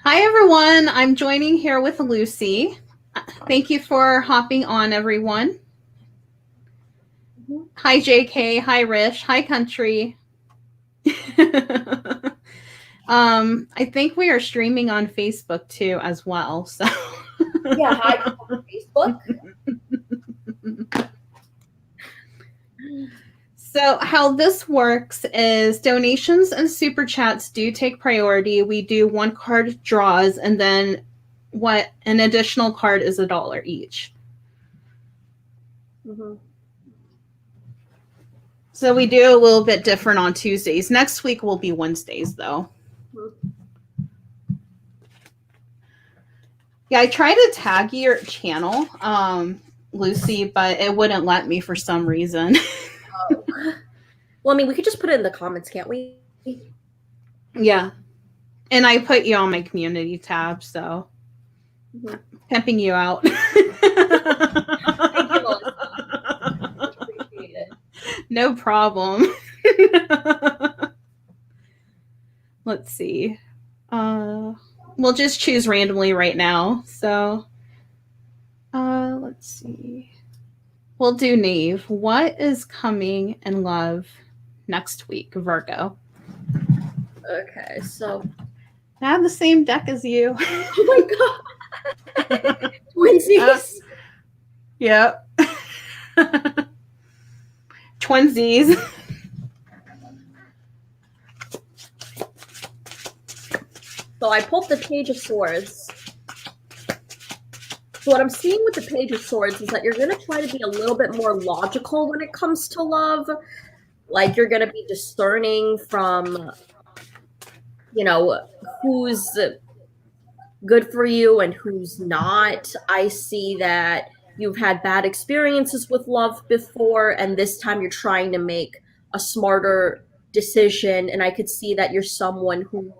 Hi, everyone. I'm joining here with Lucy. Thank you for hopping on, everyone. Hi, JK. Hi, Rish. Hi, Country. I think we are streaming on Facebook too as well. So yeah, hi Facebook. So how this works is donations and super chats do take priority. We do one card draws, and then what an additional card is $1 each. So we do a little bit different on Tuesdays. Next week will be Wednesdays, though. Yeah, I tried to tag your channel, Lucy, but it wouldn't let me for some reason. Oh. Well, I mean, we could just put it in the comments, can't we? Yeah. And I put you on my community tab, so pimping you out. Thank you, Melissa. Appreciate it. No problem. Let's see. We'll just choose randomly right now. So let's see. We'll do Nave. What is coming in love next week, Virgo? Okay, so I have the same deck as you. Oh my god. Twinsies. Yep. Twinsies. So I pulled the Page of Swords. So what I'm seeing with the Page of Swords is that you're going to try to be a little bit more logical when it comes to love. Like, you're going to be discerning from, you know, who's good for you and who's not. I see that you've had bad experiences with love before, and this time you're trying to make a smarter decision. And I could see that you're someone who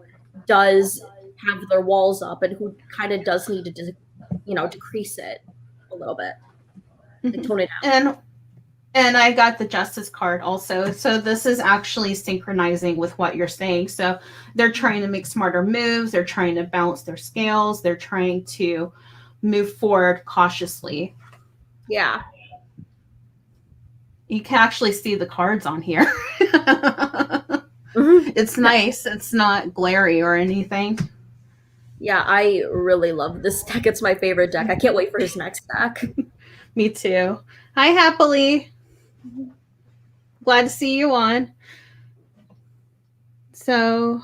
does have their walls up and who kind of does need to, decrease it a little bit and tone it down. And I got the Justice card also. So this is actually synchronizing with what you're saying. So they're trying to make smarter moves. They're trying to balance their scales. They're trying to move forward cautiously. Yeah. You can actually see the cards on here. It's nice. It's not glary or anything. Yeah, I really love this deck. It's my favorite deck. I can't wait for his next deck. Me too. Hi, Happily. Glad to see you on. So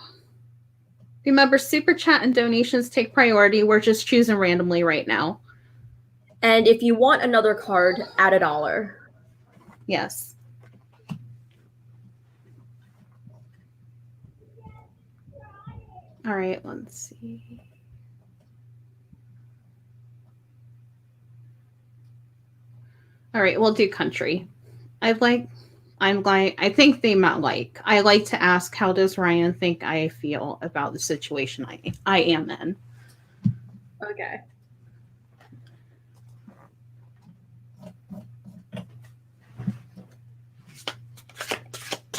remember, super chat and donations take priority. We're just choosing randomly right now. And if you want another card, add $1. Yes. All right, let's see. All right, we'll do country. I think they meant like. I like to ask, how does Ryan think I feel about the situation I am in? Okay.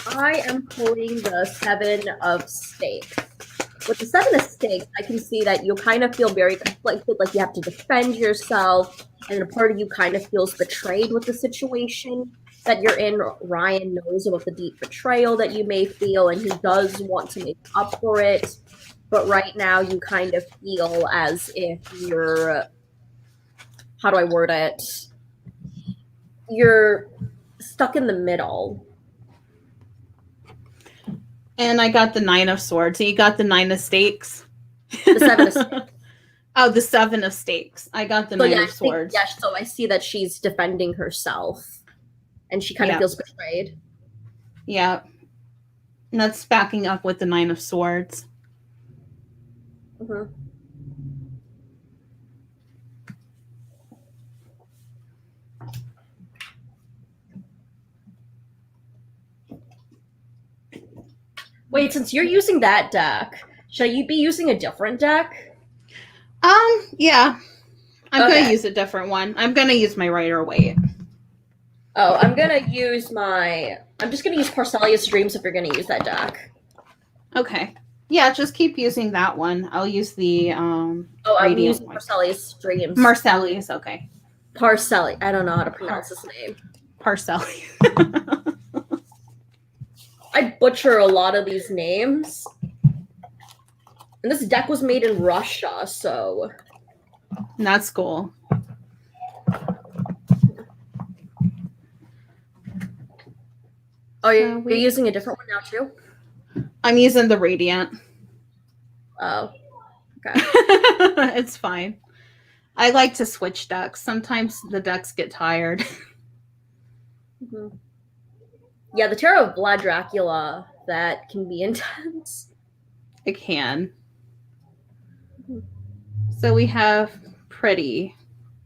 I am pulling the 7 of Stakes. With the 7 of Stakes, I can see that you kind of feel very conflicted, like you have to defend yourself, and a part of you kind of feels betrayed with the situation that you're in. Ryan knows about the deep betrayal that you may feel, and he does want to make up for it. But right now, you kind of feel as if you're, how do I word it? You're stuck in the middle. And I got the 9 of Swords. So you got the 9 of Stakes. The 7 of Stakes. Oh, the 7 of Stakes. I got the 9 of Swords. Yeah, so I see that she's defending herself, and she kind of feels betrayed. Yeah. And that's backing up with the 9 of Swords. Wait, since you're using that deck, should you be using a different deck? Yeah. I'm going to use a different one. I'm going to use my Rider-Waite. Oh, I'm just going to use Parselius Dreams if you're going to use that deck. Okay. Yeah, just keep using that one. I'll use the I'm radiant using one. Marcelli's dreams. Marcelli's, okay. Parcelli. I don't know how to pronounce his name. Parcelli. I butcher a lot of these names. And this deck was made in Russia, so That's cool. oh, you're using a different one now too? I'm using the radiant. Oh, okay. It's fine. I like to switch decks. Sometimes the decks get tired. Mm-hmm. Yeah, the Tarot of Vlad Dracula, that can be intense. It can. So we have Pretty.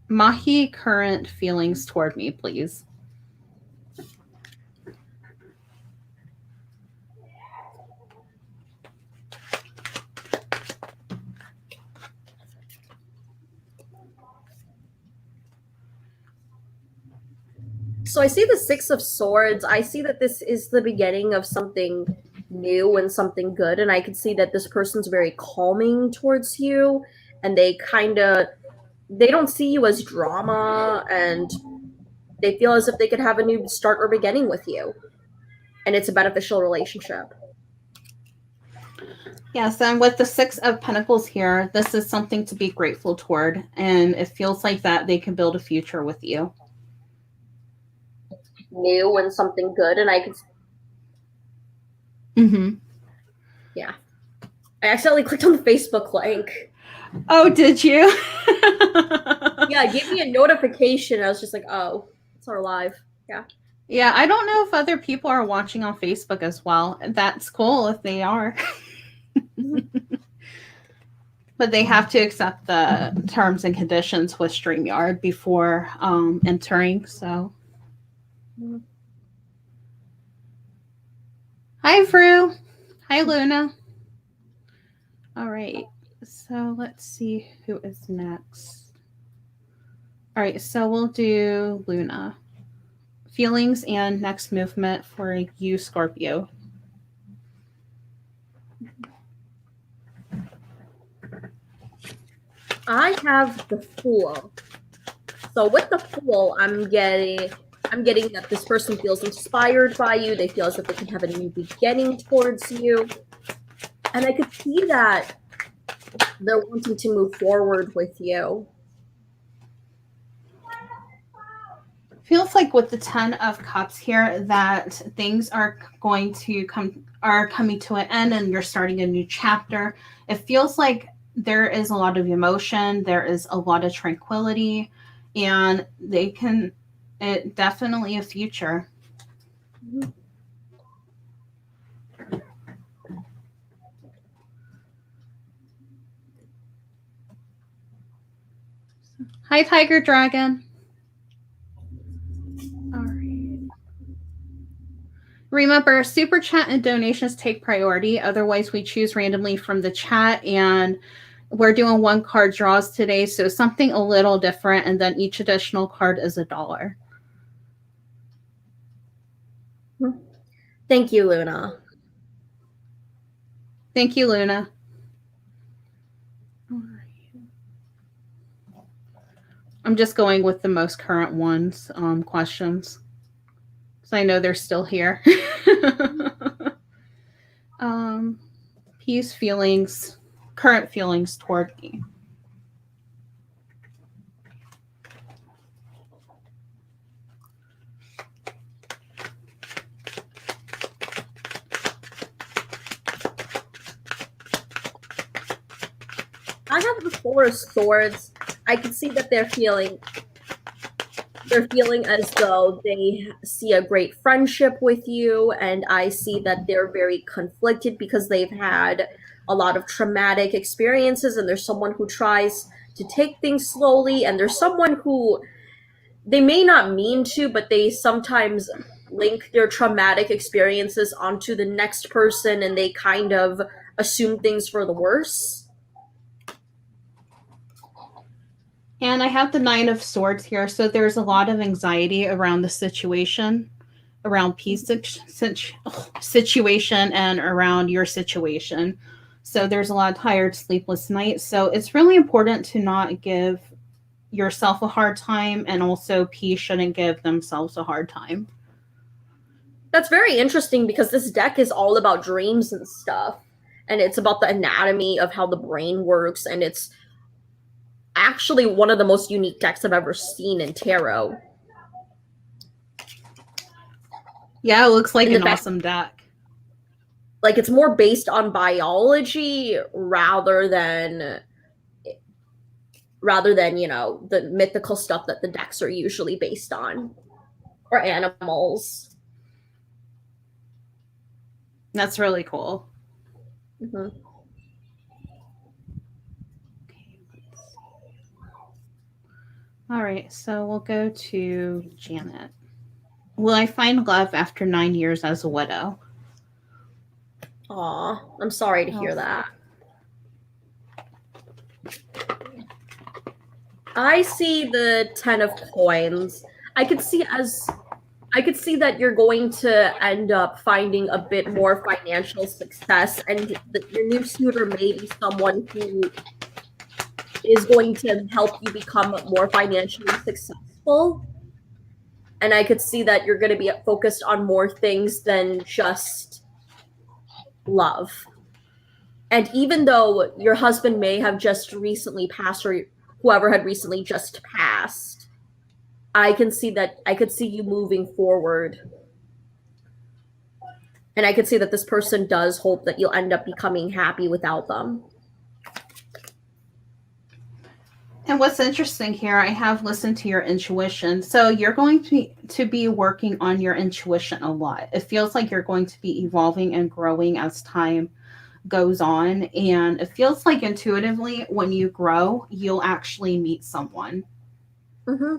Mahi, current feelings toward me, please. So I see the Six of Swords. I see that this is the beginning of something new and something good, and I can see that this person's very calming towards you, and they don't see you as drama, and they feel as if they could have a new start or beginning with you, and it's a beneficial relationship. Yes, and with the Six of Pentacles here, this is something to be grateful toward, and it feels like that they can build a future with you. New and something good, and I could. Yeah, I accidentally clicked on the Facebook link. Oh, did you? Yeah, it gave me a notification. I was just like, oh, it's our live. Yeah. Yeah, I don't know if other people are watching on Facebook as well. That's cool if they are. But they have to accept the terms and conditions with StreamYard before entering. So, hi, Vru. Hi, Luna. All right. So let's see who is next. All right. So we'll do Luna. Feelings and next movement for you, Scorpio. I have the Fool. So with the Fool, I'm getting that this person feels inspired by you. They feel as if they can have a new beginning towards you. And I could see that they're wanting to move forward with you. Feels like with the Ten of Cups here that things are coming to an end and you're starting a new chapter. It feels like there is a lot of emotion, there is a lot of tranquility, and it definitely a future. Hi, Tiger Dragon. All right. Remember, super chat and donations take priority. Otherwise, we choose randomly from the chat, and we're doing 1 card draws today, so something a little different, and then each additional card is $1. Thank you, Luna. Thank you, Luna. I'm just going with the most current ones, questions. So I know they're still here. Peace, feelings, current feelings toward me. I have the Four of Swords. I can see that they're feeling as though they see a great friendship with you, and I see that they're very conflicted because they've had a lot of traumatic experiences, and there's someone who tries to take things slowly, and there's someone who they may not mean to, but they sometimes link their traumatic experiences onto the next person, and they kind of assume things for the worse. And I have the Nine of Swords here, so there's a lot of anxiety around the situation, around peace situation, and around your situation. So there's a lot of tired, sleepless nights. So it's really important to not give yourself a hard time, and also P shouldn't give themselves a hard time. That's very interesting because this deck is all about dreams and stuff. And it's about the anatomy of how the brain works. And it's actually one of the most unique decks I've ever seen in tarot. Yeah, it looks like an awesome deck. Like, it's more based on biology rather than, you know, the mythical stuff that the decks are usually based on, or animals. That's really cool. Mm-hmm. All right, so we'll go to Janet. Will I find love after 9 years as a widow? Aw, I'm sorry to hear that. I see the 10 of coins. I could see that you're going to end up finding a bit more financial success, and your new suitor may be someone who is going to help you become more financially successful. And I could see that you're going to be focused on more things than just love. And even though your husband may have just recently passed, or whoever had recently just passed, I could see you moving forward. And I could see that this person does hope that you'll end up becoming happy without them. And what's interesting here, I have listened to your intuition. So you're going to be working on your intuition a lot. It feels like you're going to be evolving and growing as time goes on. And it feels like intuitively, when you grow, you'll actually meet someone. Mm-hmm.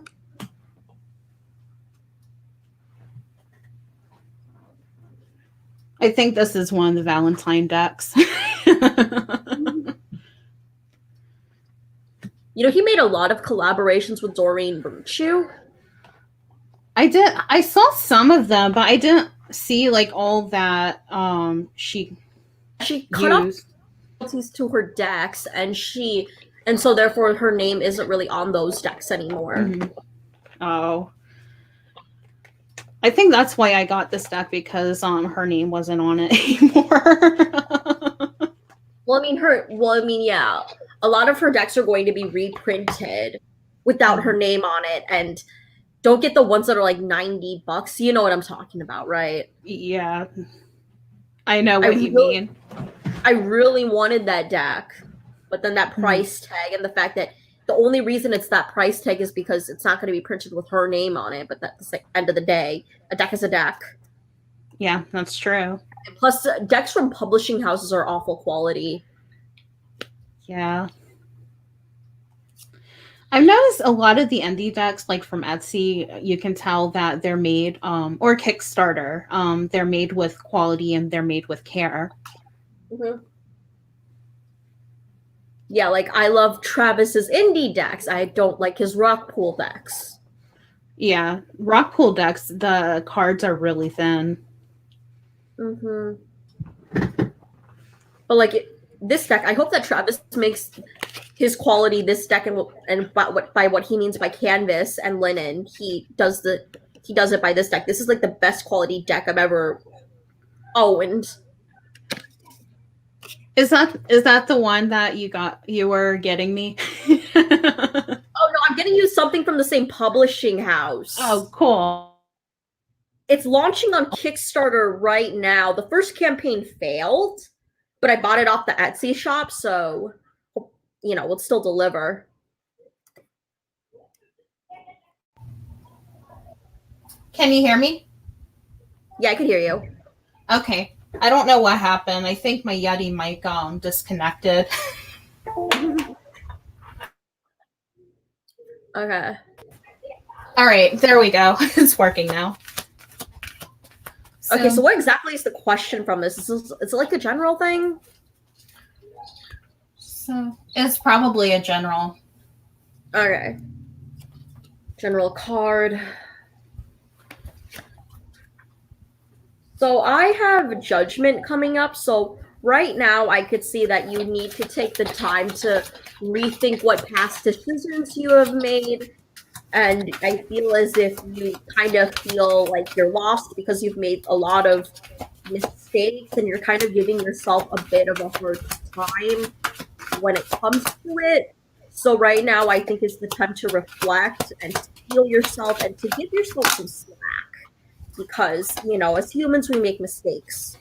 I think this is one of the Valentine decks. You know, he made a lot of collaborations with Doreen Virtue. I saw some of them, but I didn't see like all that she cut off royalties to her decks, and so therefore her name isn't really on those decks anymore. Mm-hmm. Oh. I think that's why I got this deck, because her name wasn't on it anymore. Yeah. A lot of her decks are going to be reprinted without her name on it, and don't get the ones that are like $90. You know what I'm talking about, right? Yeah. I know what you mean. I really wanted that deck, but then that price tag, and the fact that the only reason it's that price tag is because it's not going to be printed with her name on it. But that's the end of the day. A deck is a deck. Yeah, that's true. And plus, decks from publishing houses are awful quality. Yeah. I've noticed a lot of the indie decks, like from Etsy, you can tell that they're made, or Kickstarter, they're made with quality and they're made with care. Mm-hmm. Yeah, like I love Travis's indie decks. I don't like his rock pool decks. Yeah, rock pool decks, the cards are really thin. Mm-hmm. But like this deck, I hope that Travis makes his quality this deck, and by what he means by canvas and linen, he does it by this deck. This is like the best quality deck I've ever owned. Is that the one that you were getting me? Oh no, I'm getting you something from the same publishing house. Oh, cool. It's launching on Kickstarter right now. The first campaign failed, but I bought it off the Etsy shop, so you know, we'll still deliver. Can you hear me? Yeah, I can hear you. Okay. I don't know what happened. I think my Yeti mic disconnected. Okay. All right, there we go. It's working now. Okay, so what exactly is the question from this? Is it like a general thing? So it's probably a general. Okay. General card. So I have Judgment coming up. So right now I could see that you need to take the time to rethink what past decisions you have made. And I feel as if you kind of feel like you're lost because you've made a lot of mistakes and you're kind of giving yourself a bit of a hard time when it comes to it. So right now I think is the time to reflect and to heal yourself and to give yourself some slack because, as humans we make mistakes.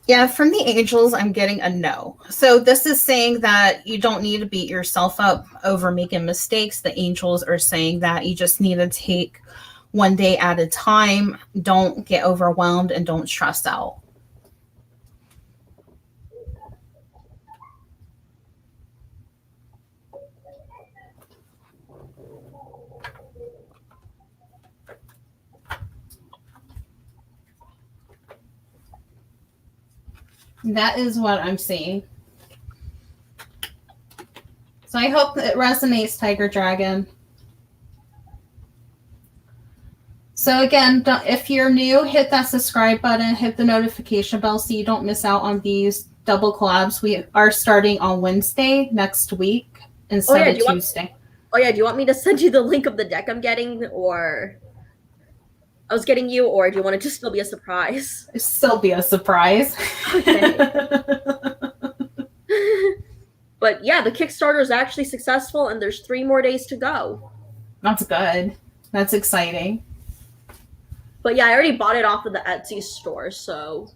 Yeah, from the angels, I'm getting a no. So this is saying that you don't need to beat yourself up over making mistakes. The angels are saying that you just need to take one day at a time. Don't get overwhelmed and don't stress out. That is what I'm seeing. So I hope it resonates, Tiger Dragon. So again, if you're new, hit that subscribe button, hit the notification bell so you don't miss out on these double collabs. We are starting on Wednesday next week instead of Tuesday. Do you want me to send you the link of the deck I'm getting, or I was getting you, or do you want it to still be a surprise? It'll still be a surprise. Okay. But yeah, the Kickstarter is actually successful and there's 3 more days to go. That's good. That's exciting. But yeah, I already bought it off of the Etsy store, so.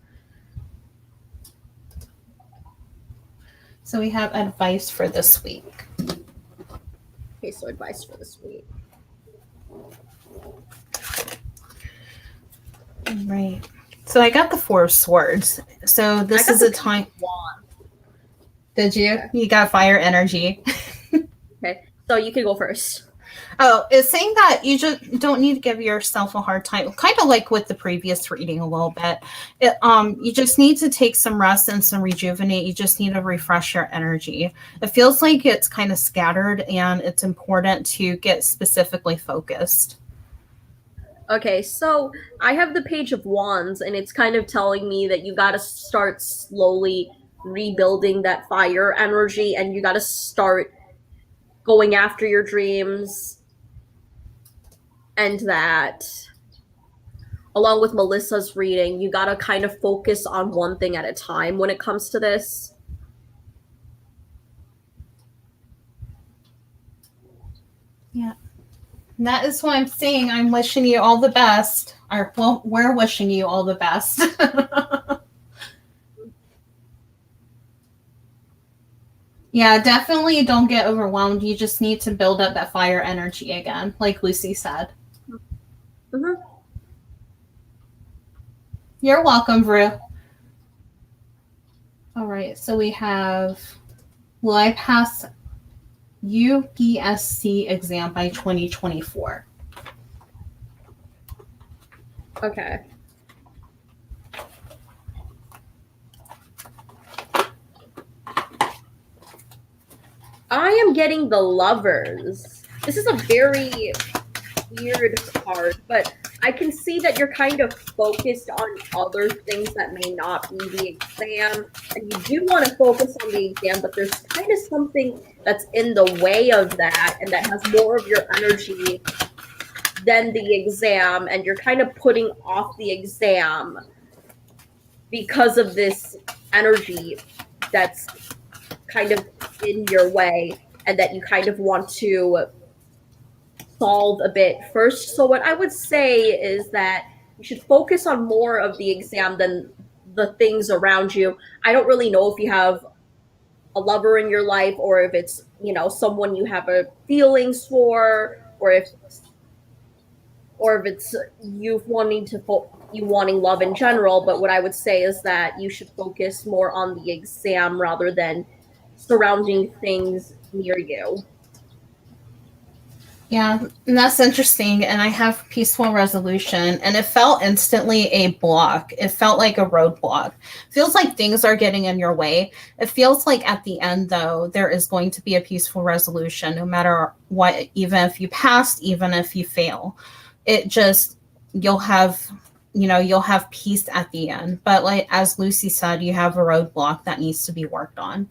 So we have advice for this week. Okay, so advice for this week. Right. So I got the 4 of Swords. So this is a time. Wand. Did you? Okay. You got fire energy. Okay, so you can go first. Oh, it's saying that you just don't need to give yourself a hard time, kind of like with the previous reading a little bit. You just need to take some rest and some rejuvenate. You just need to refresh your energy. It feels like it's kind of scattered and it's important to get specifically focused. Okay, so I have the Page of Wands and it's kind of telling me that you got to start slowly rebuilding that fire energy and you got to start going after your dreams. And that, along with Melissa's reading, you gotta kind of focus on one thing at a time when it comes to this. Yeah. That is what I'm saying. I'm wishing you all the best. Or, well, we're wishing you all the best. Yeah, definitely don't get overwhelmed. You just need to build up that fire energy again, like Lucy said. Mm-hmm. You're welcome, Vru. All right, so we have, will I pass UPSC exam by 2024? Okay. I am getting the Lovers. This is a very weird card, but I can see that you're kind of focused on other things that may not be the exam, and you do want to focus on the exam, but there's kind of something that's in the way of that and that has more of your energy than the exam, and you're kind of putting off the exam because of this energy that's kind of in your way and that you kind of want to solve a bit first. So what I would say is that you should focus on more of the exam than the things around you. I don't really know if you have a lover in your life or if it's, someone you have a feelings for, or if it's you wanting love in general. But what I would say is that you should focus more on the exam rather than surrounding things near you. Yeah, and that's interesting. And I have peaceful resolution, and it felt instantly a block. It felt like a roadblock. Feels like things are getting in your way. It feels like at the end, though, there is going to be a peaceful resolution, no matter what, even if you pass, even if you fail. You'll have you'll have peace at the end. But like as Lucy said, you have a roadblock that needs to be worked on.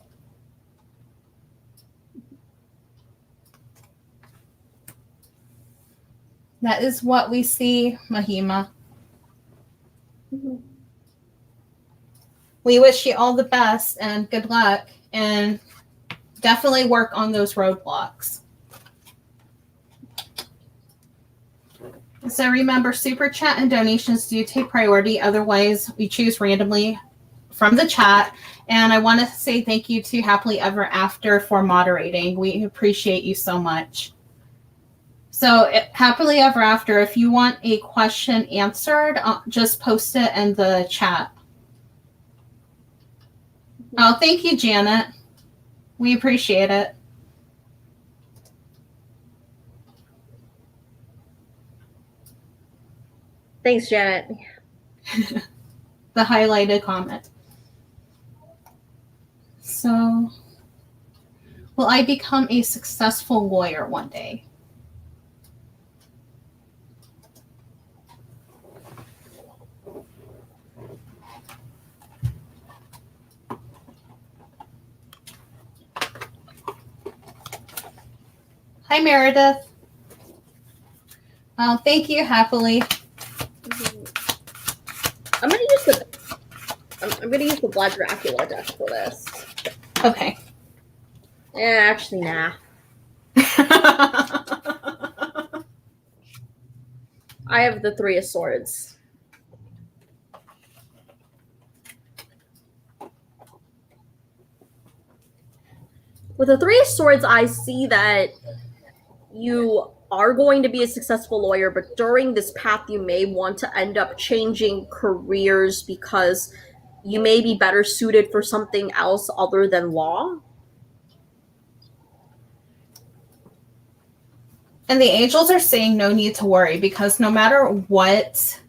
That is what we see, Mahima. Mm-hmm. We wish you all the best and good luck, and definitely work on those roadblocks. So remember, Super Chat and donations do take priority. Otherwise, we choose randomly from the chat. And I want to say thank you to Happily Ever After for moderating. We appreciate you so much. So Happily Ever After, if you want a question answered, just post it in the chat. Oh, thank you, Janet. We appreciate it. Thanks, Janet. The highlighted comment. So, will I become a successful lawyer one day? Hi, Meredith. Oh, thank you, Happily. I'm gonna use the Blood Dracula deck for this. Okay. Actually, nah. I have the Three of Swords. With the Three of Swords, I see that you are going to be a successful lawyer, but during this path, you may want to end up changing careers because you may be better suited for something else other than law. And the angels are saying no need to worry, because no matter what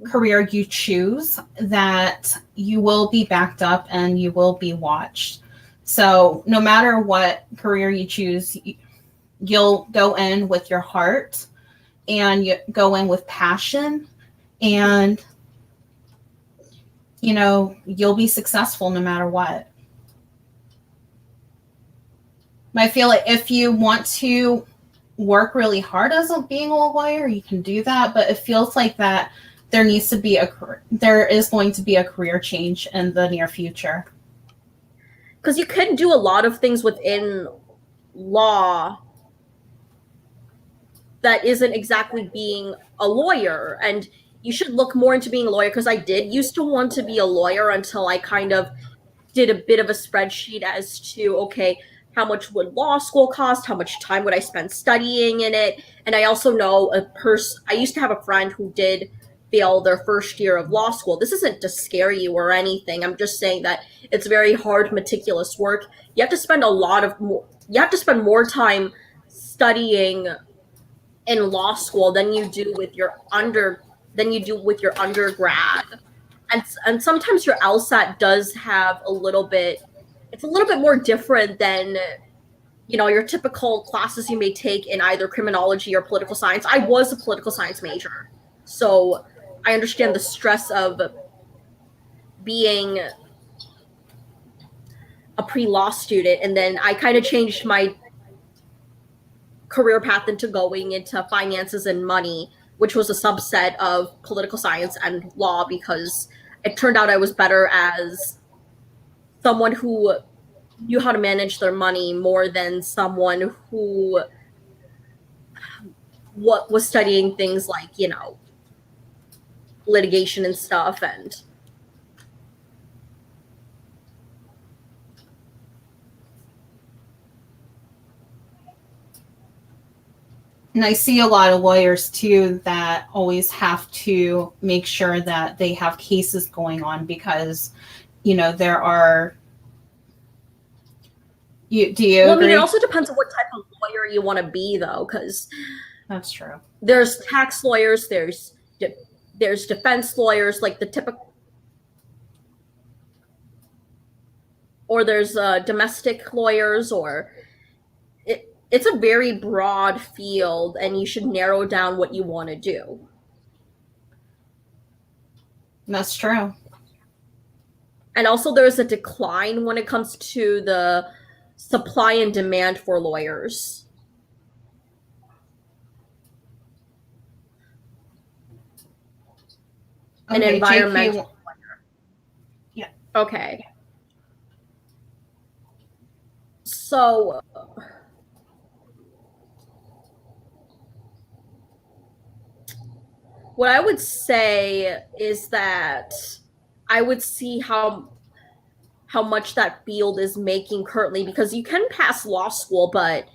career you choose, that you will be backed up and you will be watched. So no matter what career you choose, you'll go in with your heart and you go in with passion, and you'll be successful no matter what. I feel like if you want to work really hard as being a lawyer, you can do that, but it feels like that there is going to be a career change in the near future. Because you can do a lot of things within law that isn't exactly being a lawyer, and you should look more into being a lawyer, because I did used to want to be a lawyer until I kind of did a bit of a spreadsheet as to, okay, how much would law school cost? How much time would I spend studying in it? And I also know I used to have a friend who did fail their first year of law school. This isn't to scare you or anything. I'm just saying that it's very hard, meticulous work. You have to spend more time studying in law school than you do with your undergrad. And sometimes your LSAT does have it's a little bit more different than your typical classes you may take in either criminology or political science. I was a political science major, so I understand the stress of being a pre-law student, and then I kind of changed my career path into going into finances and money, which was a subset of political science and law, because it turned out I was better as someone who knew how to manage their money more than someone who was studying things like, litigation and stuff. And I see a lot of lawyers too that always have to make sure that they have cases going on, because there are. Do you agree? I mean, it also depends on what type of lawyer you want to be, though, because that's true. There's tax lawyers, there's defense lawyers, like the typical, or there's domestic lawyers, or it's a very broad field, and you should narrow down what you want to do. That's true. And also there's a decline when it comes to the supply and demand for lawyers. An Okay, environmental JK. Yeah. Okay. So what I would say is that I would see how much that field is making currently, because you can pass law school, but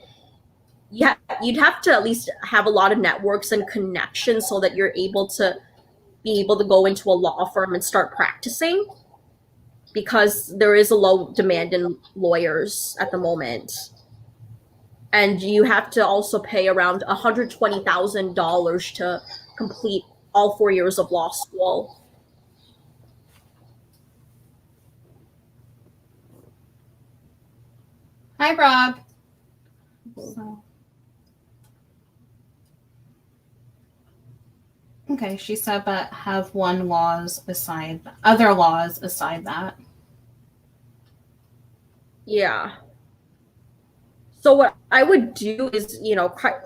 you'd have to at least have a lot of networks and connections so that you're able to be able to go into a law firm and start practicing, because there is a low demand in lawyers at the moment. And you have to also pay around $120,000 to complete all 4 years of law school. Hi, Rob. So. Okay, she said, but have other laws aside that. Yeah. So what I would do is,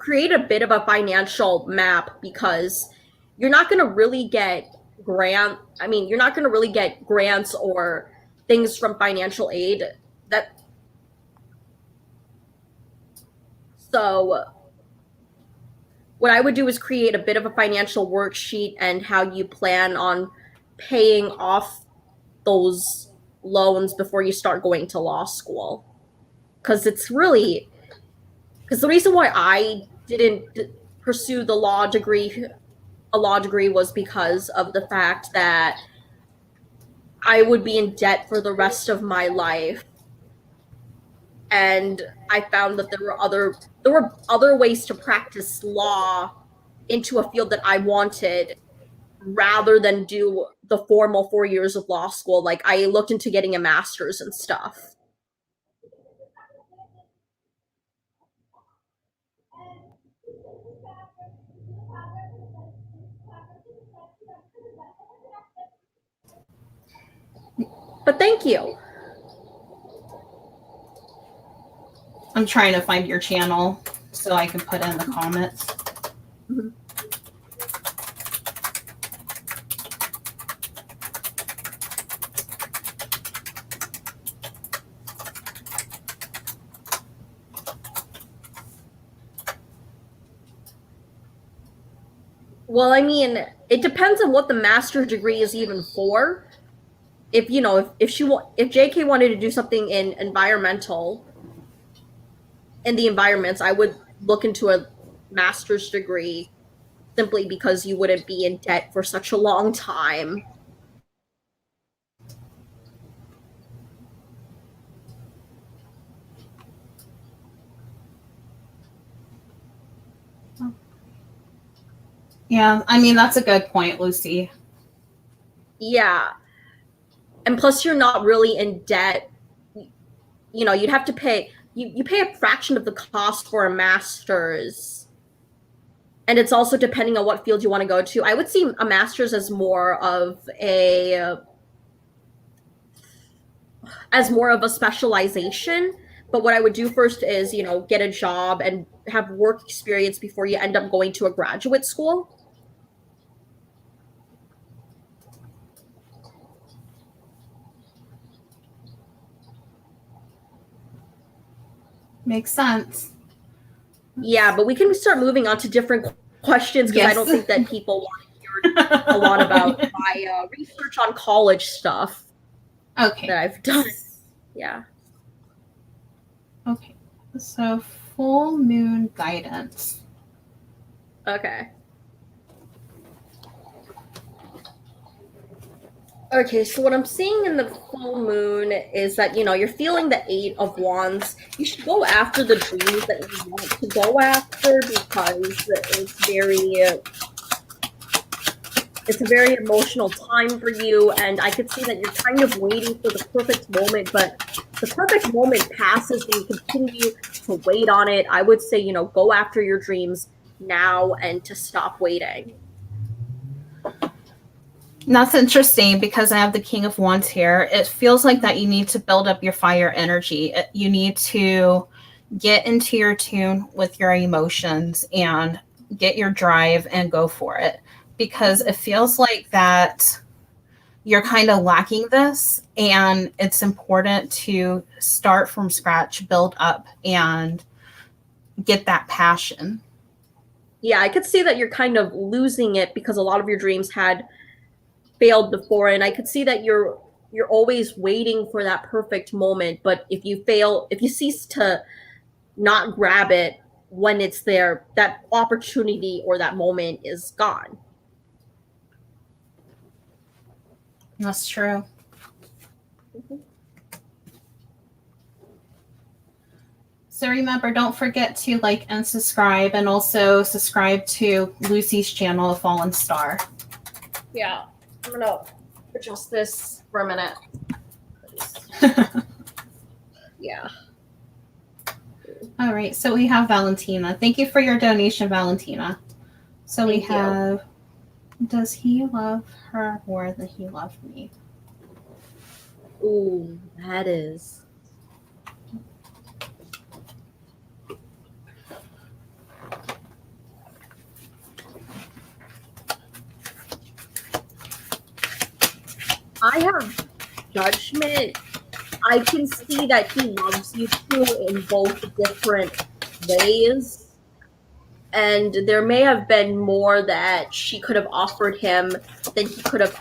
create a bit of a financial map, because you're not going to really get you're not going to really get grants or things from financial aid. So what I would do is create a bit of a financial worksheet and how you plan on paying off those loans before you start going to law school. Because the reason why I didn't pursue a law degree was because of the fact that I would be in debt for the rest of my life. And I found that there were other ways to practice law into a field that I wanted, rather than do the formal 4 years of law school. Like, I looked into getting a master's and stuff. But thank you. I'm trying to find your channel so I can put in the comments. Mm-hmm. Well, I mean, it depends on what the master's degree is even for. If JK wanted to do something in the environments, I would look into a master's degree, simply because you wouldn't be in debt for such a long time. Yeah, I mean, that's a good point, Lucy. Yeah. And plus, you're not really in debt. You'd have to pay, you pay a fraction of the cost for a master's. And it's also depending on what field you want to go to. I would see a master's as more of a specialization. But what I would do first is, get a job and have work experience before you end up going to a graduate school. Makes sense. Yeah, but we can start moving on to different questions, because Yes. I don't think that people want to hear a lot about my research on college stuff. Okay. That I've done. Yeah. Okay. So full moon guidance. Okay. Okay, so what I'm seeing in the full moon is that, you're feeling the 8 of Wands. You should go after the dreams that you want to go after, because it's a very emotional time for you, and I could see that you're kind of waiting for the perfect moment, but the perfect moment passes and you continue to wait on it. I would say, go after your dreams now and to stop waiting. That's interesting because I have the King of Wands here. It feels like that you need to build up your fire energy. You need to get into your tune with your emotions and get your drive and go for it, because it feels like that you're kind of lacking this, and it's important to start from scratch, build up, and get that passion. Yeah, I could see that you're kind of losing it because a lot of your dreams had failed before, and I could see that you're always waiting for that perfect moment, but if you fail, if you cease to not grab it when it's there, that opportunity or that moment is gone. That's true. Mhm. So remember, don't forget to like and subscribe, and also subscribe to Lucy's channel, Fallen Star. Yeah, I'm gonna adjust this for a minute. Yeah. All right, so we have Valentina. Thank you for your donation, Valentina. So we Thank you. have, does he love her more than he loved me? Ooh, that is. I have judgment. I can see that he loves you too in both different ways. And there may have been more that she could have offered him than you could have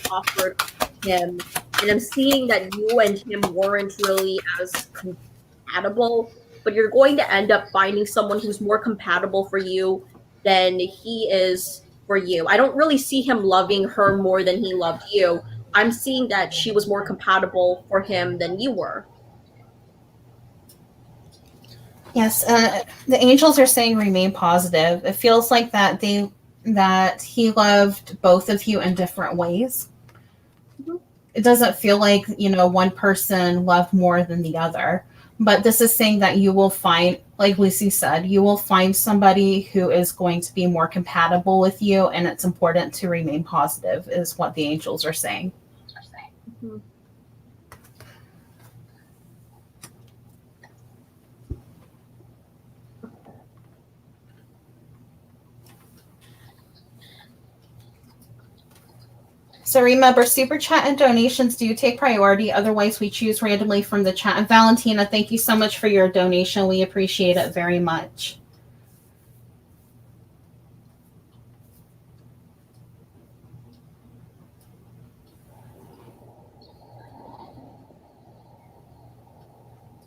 offered him. And I'm seeing that you and him weren't really as compatible, but you're going to end up finding someone who's more compatible for you than he is for you. I don't really see him loving her more than he loved you. I'm seeing that she was more compatible for him than you were. Yes, the angels are saying remain positive. It feels like that he loved both of you in different ways. Mhm. It doesn't feel like, one person loved more than the other. But this is saying that you will find, like Lucy said, you will find somebody who is going to be more compatible with you, and it's important to remain positive, is what the angels are saying. Mhm. So remember, super chat and donations do take priority. Otherwise, we choose randomly from the chat. And Valentina, thank you so much for your donation. We appreciate it very much.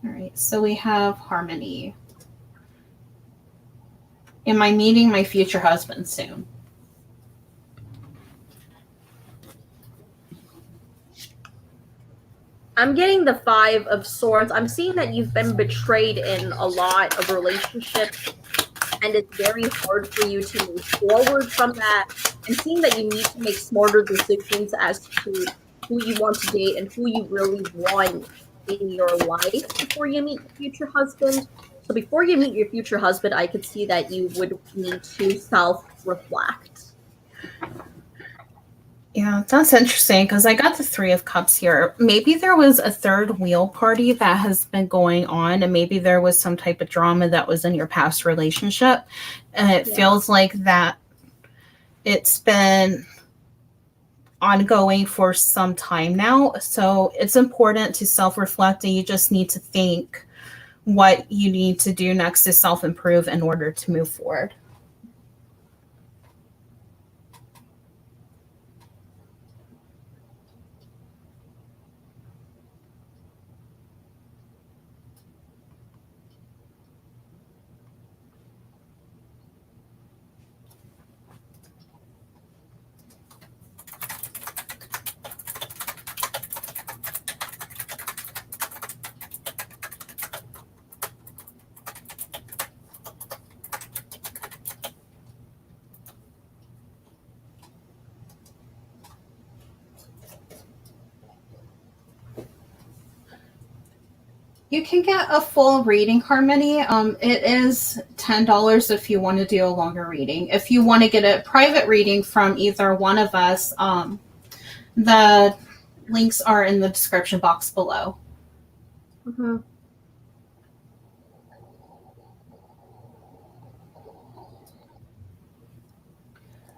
All right, so we have Harmony. Am I meeting my future husband soon? I'm getting the Five of Swords. I'm seeing that you've been betrayed in a lot of relationships, and it's very hard for you to move forward from that. I'm seeing that you need to make smarter decisions as to who you want to date and who you really want in your life before you meet your future husband. So before you meet your future husband, I could see that you would need to self-reflect. Yeah, that's interesting because I got the Three of Cups here. Maybe there was a third wheel party that has been going on, and maybe there was some type of drama that was in your past relationship. And it feels like that it's been ongoing for some time now. So it's important to self reflect, and you just need to think what you need to do next to self improve in order to move forward. You can get a full reading, Harmony. It is $10 if you want to do a longer reading. If you want to get a private reading from either one of us, the links are in the description box below. Mm-hmm.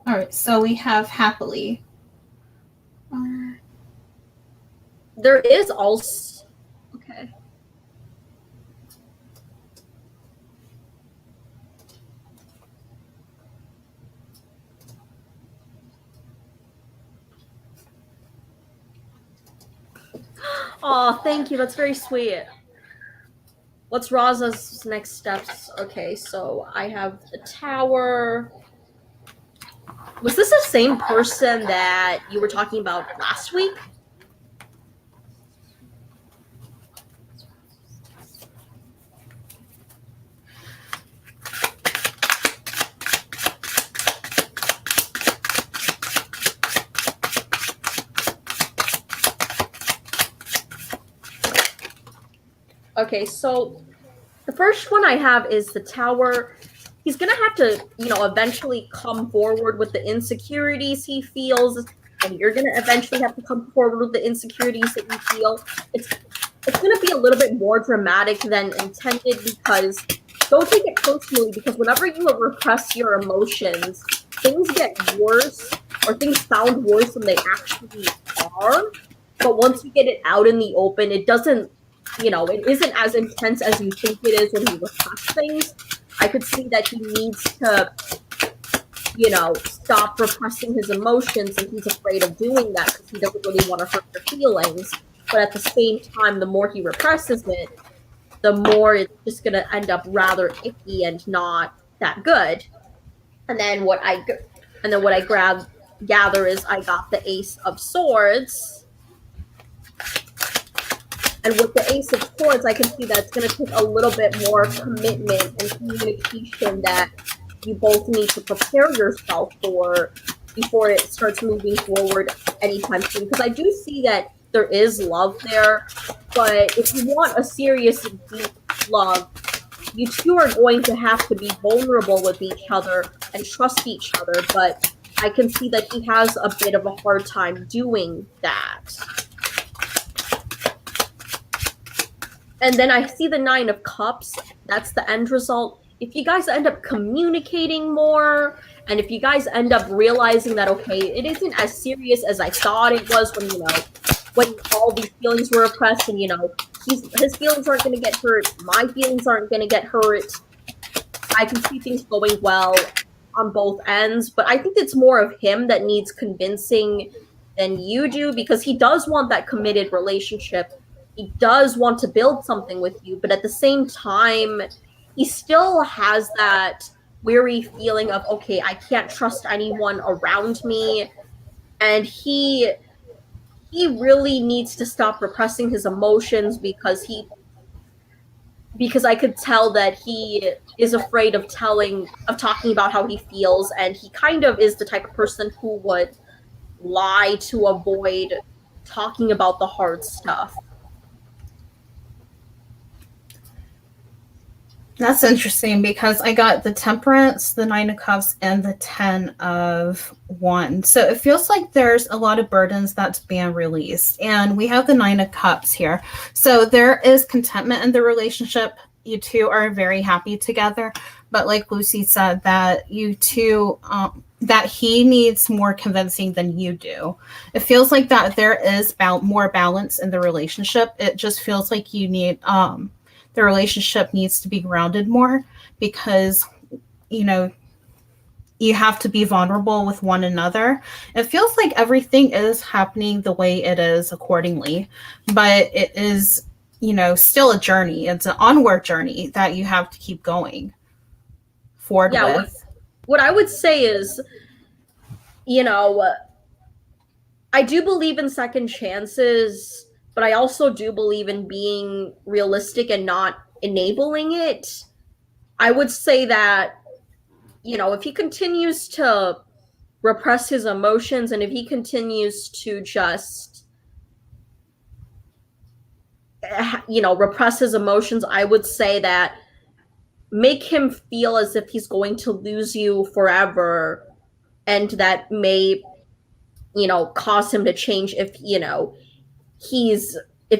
All right, so we have happily. There is also okay. Oh, thank you. That's very sweet. What's Raza's next steps? Okay, so I have the tower. Was this the same person that you were talking about last week? Okay, so the first one I have is the tower. He's gonna have to, eventually come forward with the insecurities he feels, and you're gonna eventually have to come forward with the insecurities that you feel. It's gonna be a little bit more dramatic than intended, because don't take it personally, because whenever you repress your emotions, things get worse, or things sound worse than they actually are. But once you get it out in the open, it doesn't, it isn't as intense as you think it is when you repress things. I could see that he needs to, stop repressing his emotions, and he's afraid of doing that because he doesn't really want to hurt your feelings. But at the same time, the more he represses it, the more it's just going to end up rather icky and not that good. And then what I gather is I got the Ace of Swords. And with the Ace of Swords, I can see that it's going to take a little bit more commitment and communication that you both need to prepare yourself for before it starts moving forward anytime soon. Because I do see that there is love there, but if you want a serious, deep love, you two are going to have to be vulnerable with each other and trust each other. But I can see that he has a bit of a hard time doing that. And then I see the Nine of Cups. That's the end result. If you guys end up communicating more, and if you guys end up realizing that, okay, it isn't as serious as I thought it was when all these feelings were repressed, and, his feelings aren't going to get hurt, my feelings aren't going to get hurt, I can see things going well on both ends. But I think it's more of him that needs convincing than you do, because he does want that committed relationship. He does want to build something with you, but at the same time, he still has that weary feeling of, okay, I can't trust anyone around me. And he really needs to stop repressing his emotions, because I could tell that he is afraid of talking about how he feels, and he kind of is the type of person who would lie to avoid talking about the hard stuff. That's interesting, because I got the Temperance, the Nine of Cups, and the 10 of Wands. So it feels like there's a lot of burdens that's being released. And we have the Nine of Cups here. So there is contentment in the relationship. You two are very happy together. But like Lucy said, that you two, that he needs more convincing than you do. It feels like that there is more balance in the relationship. It just feels like you need... the relationship needs to be grounded more, because you have to be vulnerable with one another. It feels like everything is happening the way it is accordingly, but it is still a journey. It's an onward journey that you have to keep going forward with. What I would say is, I do believe in second chances, but I also do believe in being realistic and not enabling it. I would say that, if he continues to repress his emotions, and if he continues to just repress his emotions, I would say that make him feel as if he's going to lose you forever, and that may, cause him to change if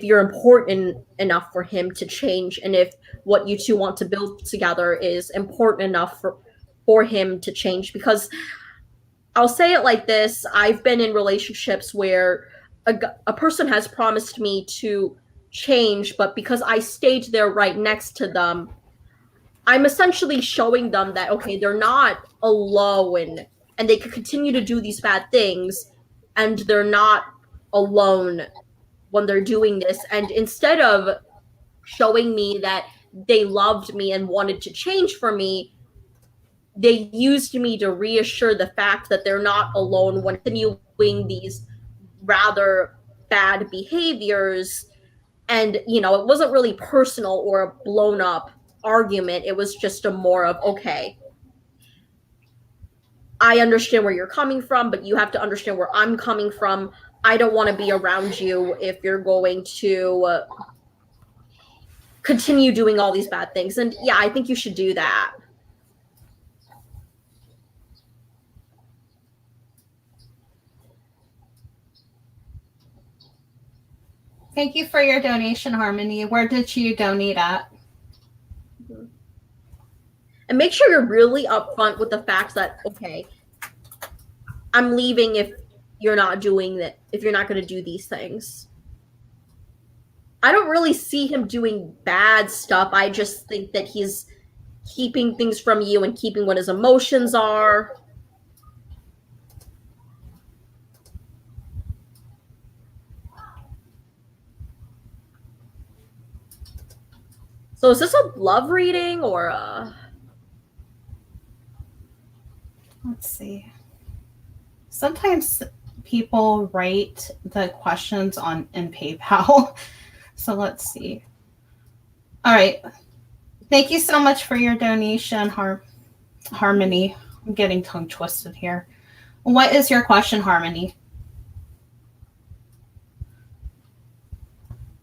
you're important enough for him to change, and if what you two want to build together is important enough for him to change. Because I'll say it like this, I've been in relationships where a person has promised me to change, but because I stayed there right next to them, I'm essentially showing them that, okay, they're not alone and they could continue to do these bad things, and they're not alone when they're doing this. And instead of showing me that they loved me and wanted to change for me, they used me to reassure the fact that they're not alone when continuing these rather bad behaviors. And, it wasn't really personal or a blown up argument. It was just a more of, okay, I understand where you're coming from, but you have to understand where I'm coming from. I don't want to be around you if you're going to continue doing all these bad things. And yeah, I think you should do that. Thank you for your donation, Harmony. Where did you donate at? And make sure you're really upfront with the fact that, okay, I'm leaving if you're not doing that, if you're not going to do these things. I don't really see him doing bad stuff. I just think that he's keeping things from you and keeping what his emotions are. So is this a love reading or a... Let's see. Sometimes people write the questions in PayPal. So let's see. All right. Thank you so much for your donation, Harmony. I'm getting tongue twisted here. What is your question, Harmony?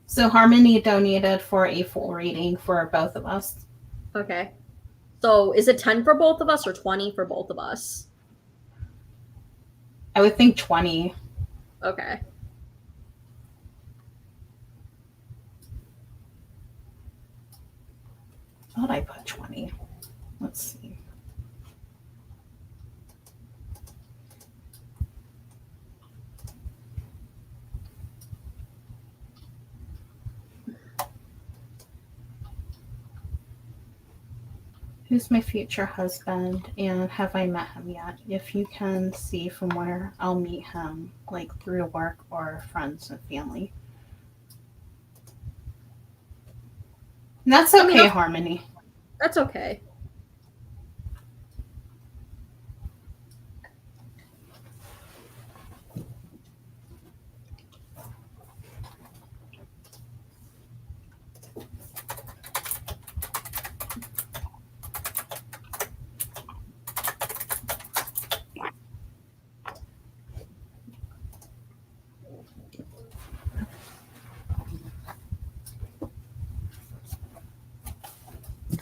So Harmony donated for a full reading for both of us. Okay. So is it 10 for both of us or 20 for both of us? I would think 20. Okay. I thought I put 20. Let's see. Who's my future husband, and have I met him yet? If you can see from where I'll meet him, like through work or friends and family. And that's okay, Harmony. That's okay.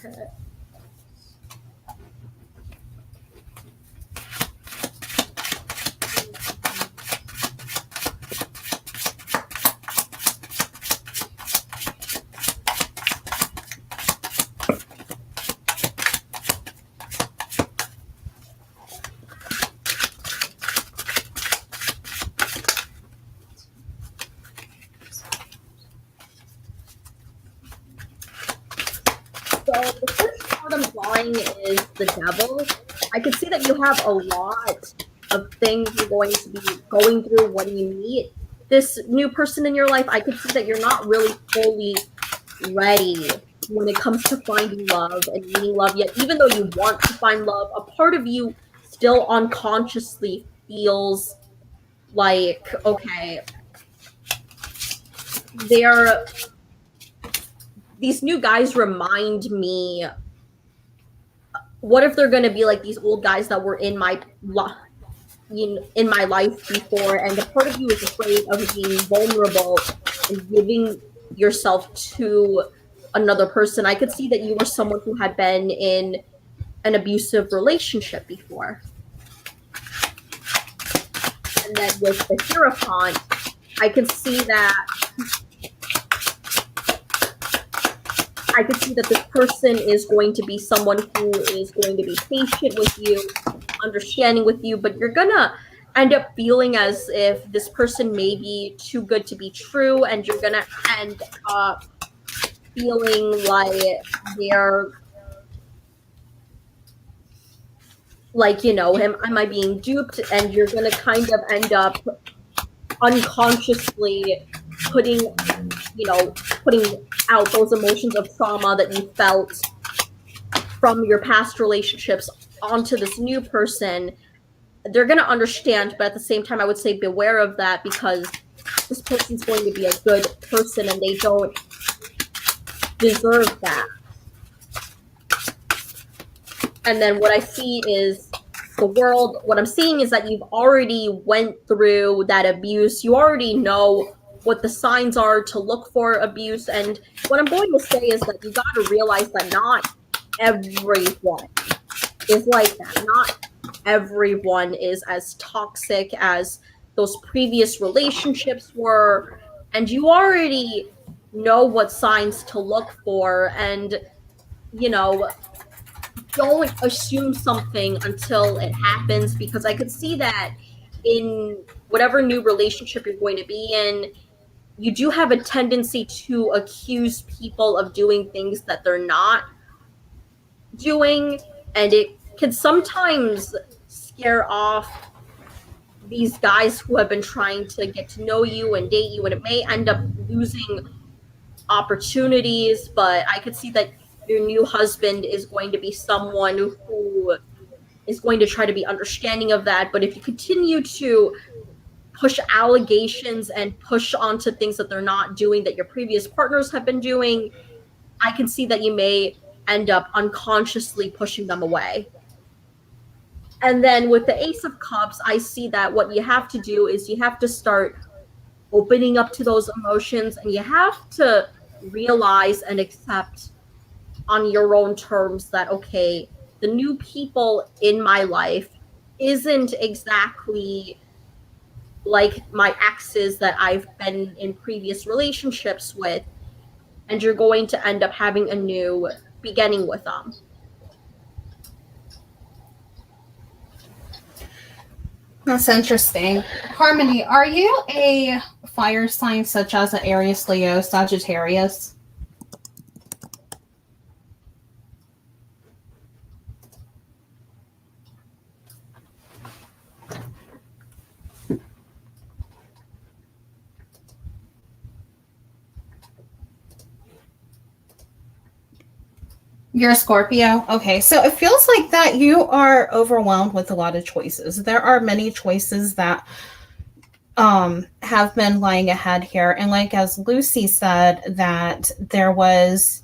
Okay. So the first card I'm drawing is the Devil. I can see that you have a lot of things you're going to be going through when you meet this new person in your life. I can see that you're not really fully ready when it comes to finding love and meeting love yet. Even though you want to find love, a part of you still unconsciously feels like, okay, these new guys remind me, what if they're going to be like these old guys that were in my life before, and a part of you is afraid of being vulnerable and giving yourself to another person. I could see that you were someone who had been in an abusive relationship before. And then with the Hierophant, I could see that this person is going to be someone who is going to be patient with you, understanding with you, but you're gonna end up feeling as if this person may be too good to be true, and you're gonna end up feeling like they're like, you know, am I being duped? And you're gonna kind of end up unconsciously putting out those emotions of trauma that you felt from your past relationships onto this new person. They're going to understand, but at the same time, I would say beware of that, because this person's going to be a good person and they don't deserve that. And then what I see is the world. What I'm seeing is that you've already went through that abuse. You already know what the signs are to look for abuse. And what I'm going to say is that you got to realize that not everyone is like that. Not everyone is as toxic as those previous relationships were. And you already know what signs to look for. And, you know, don't assume something until it happens, because I could see that in whatever new relationship you're going to be in, you do have a tendency to accuse people of doing things that they're not doing, and it can sometimes scare off these guys who have been trying to get to know you and date you, and it may end up losing opportunities. But I could see that your new husband is going to be someone who is going to try to be understanding of that. But if you continue to push allegations and push onto things that they're not doing, that your previous partners have been doing, I can see that you may end up unconsciously pushing them away. And then with the Ace of Cups, I see that what you have to do is you have to start opening up to those emotions, and you have to realize and accept on your own terms that, okay, the new people in my life isn't exactly like my exes that I've been in previous relationships with, and you're going to end up having a new beginning with them. That's interesting. Harmony, are you a fire sign such as an Aries, Leo, Sagittarius? You're a Scorpio? Okay, so it feels like that you are overwhelmed with a lot of choices. There are many choices that have been lying ahead here. And like as Lucy said, that there is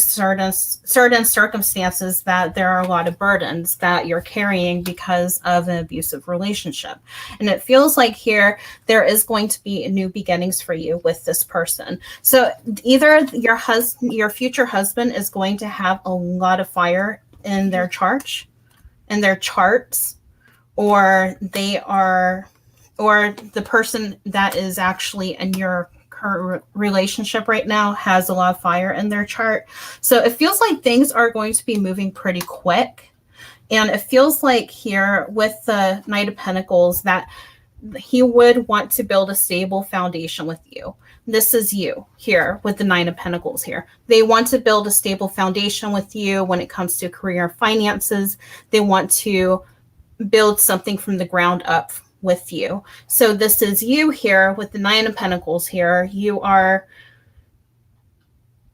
certain circumstances that there are a lot of burdens that you're carrying because of an abusive relationship. And it feels like here there is going to be new beginnings for you with this person. So either your future husband is going to have a lot of fire in their charts, or or the person that is actually in your current relationship right now has a lot of fire in their chart. So it feels like things are going to be moving pretty quick. And it feels like here with the Knight of Pentacles that he would want to build a stable foundation with you. This is you here with the Nine of Pentacles here. They want to build a stable foundation with you when it comes to career and finances. They want to build something from the ground up with you. So this is you here with the Nine of Pentacles here. You are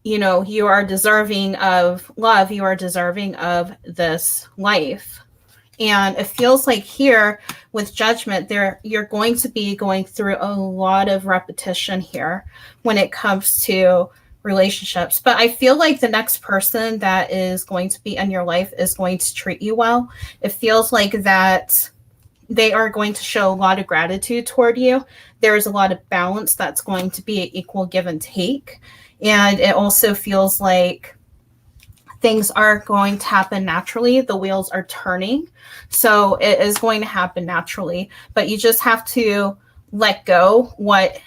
deserving of love. You are deserving of this life. And it feels like here with Judgment, you're going to be going through a lot of repetition here when it comes to relationships. But I feel like the next person that is going to be in your life is going to treat you well. It feels like that they are going to show a lot of gratitude toward you. there's a lot of balance that's going to be an equal give and take. And it also feels like things are going to happen naturally. The wheels are turning. So it is going to happen naturally, but you just have to let go what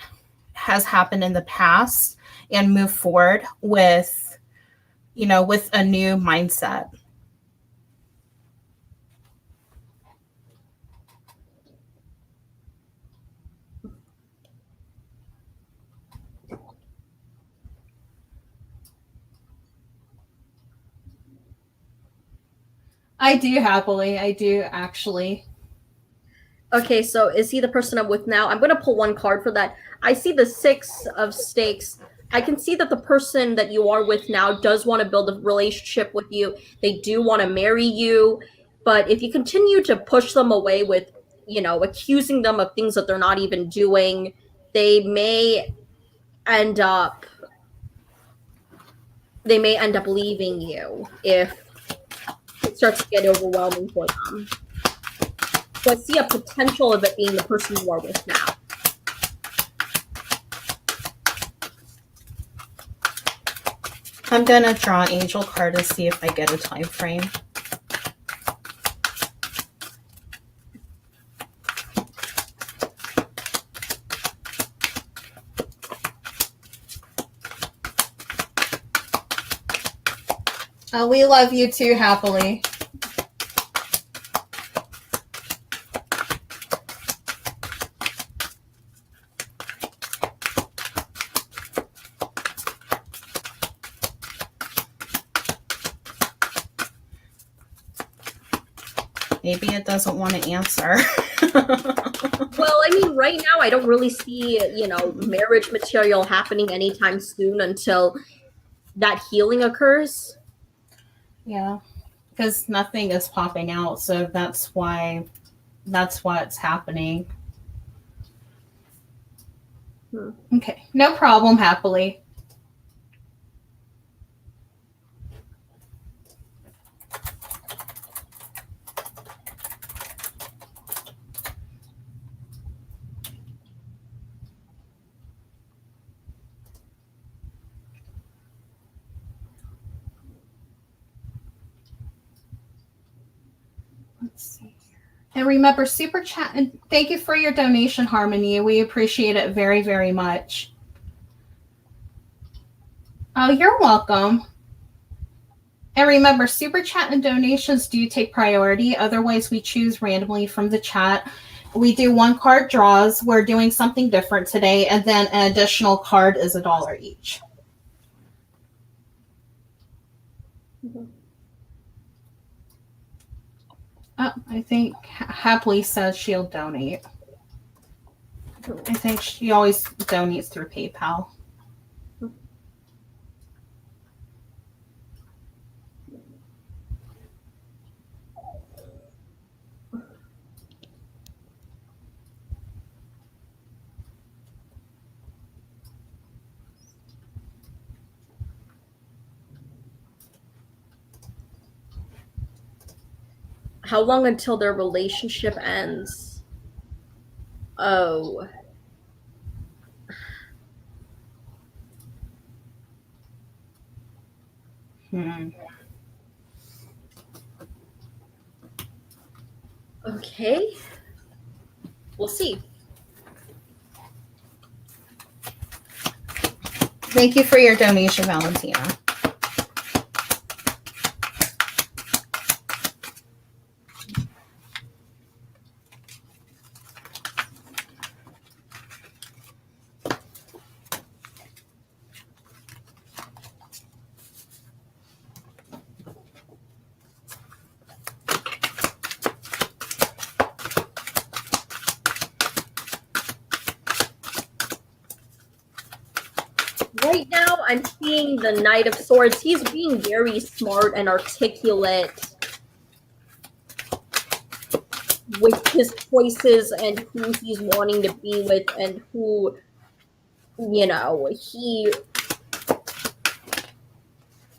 has happened in the past and move forward with, with a new mindset. I do happily. I do actually. Okay, so is he the person I'm with now? I'm going to pull one card for that. I see the 6 of stakes. I can see that the person that you are with now does want to build a relationship with you. They do want to marry you. But if you continue to push them away with, accusing them of things that they're not even doing, they may end up leaving you if it starts to get overwhelming for them. So I see a potential of it being the person you are with now. I'm going to draw an angel card to see if I get a time frame. We love you too, happily. Maybe it doesn't want to answer. Well, I mean, right now I don't really see, marriage material happening anytime soon until that healing occurs. Yeah, because nothing is popping out, so that's what's happening. Okay, no problem, happily. Let's see. And remember, super chat, and thank you for your donation, Harmony. We appreciate it very, very much. Oh, you're welcome. And remember, super chat and donations do take priority. Otherwise, we choose randomly from the chat. We do 1 card draws. We're doing something different today. And then an additional card is $1 each. Oh, I think Happily says she'll donate. I think she always donates through PayPal. How long until their relationship ends? Oh. Okay. We'll see. Thank you for your donation, Valentina. Right now, I'm seeing the Knight of Swords. He's being very smart and articulate with his choices and who he's wanting to be with and who,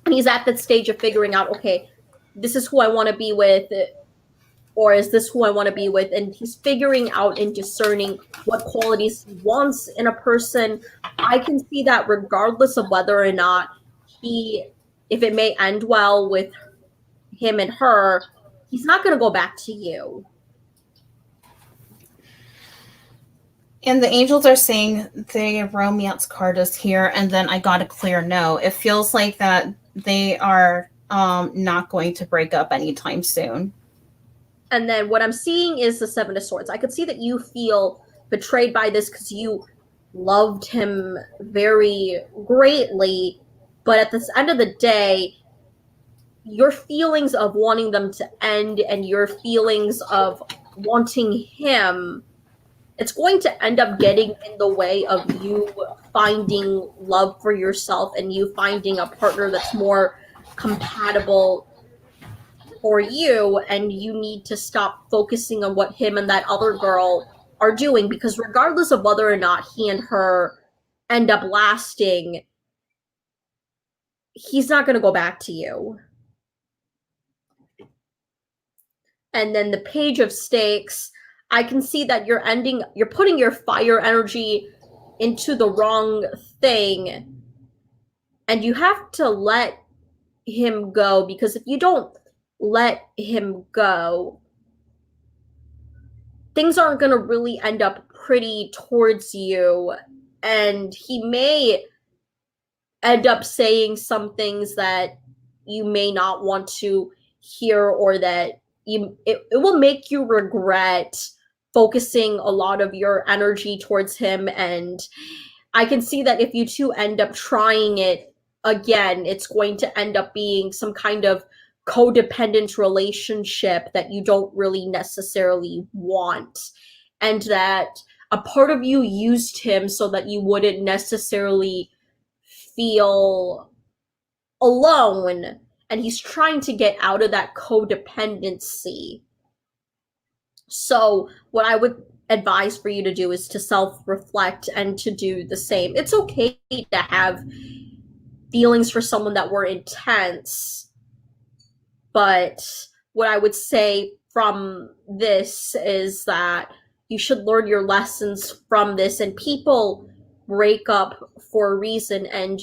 he's at that stage of figuring out, okay, this is who I want to be with, Or is this who I want to be with? And he's figuring out and discerning what qualities he wants in a person. I can see that regardless of whether or not if it may end well with him and her, he's not going to go back to you. And the angels are saying the romance card is here, and then I got a clear no. It feels like that they are not going to break up anytime soon. And then what I'm seeing is the Seven of Swords. I could see that you feel betrayed by this because you loved him very greatly, but at the end of the day, your feelings of wanting them to end and your feelings of wanting him, it's going to end up getting in the way of you finding love for yourself and you finding a partner that's more compatible for you, and you need to stop focusing on what him and that other girl are doing, because regardless of whether or not he and her end up lasting, he's not going to go back to you. And then the Page of Stakes, I can see that you're putting your fire energy into the wrong thing, and you have to let him go, because if you don't let him go, things aren't going to really end up pretty towards you, and he may end up saying some things that you may not want to hear, or that it will make you regret focusing a lot of your energy towards him. And I can see that if you two end up trying it again, it's going to end up being some kind of codependent relationship that you don't really necessarily want, and that a part of you used him so that you wouldn't necessarily feel alone, and he's trying to get out of that codependency. So what I would advise for you to do is to self-reflect and to do the same. It's okay to have feelings for someone that were intense, but what I would say from this is that you should learn your lessons from this, and people break up for a reason, and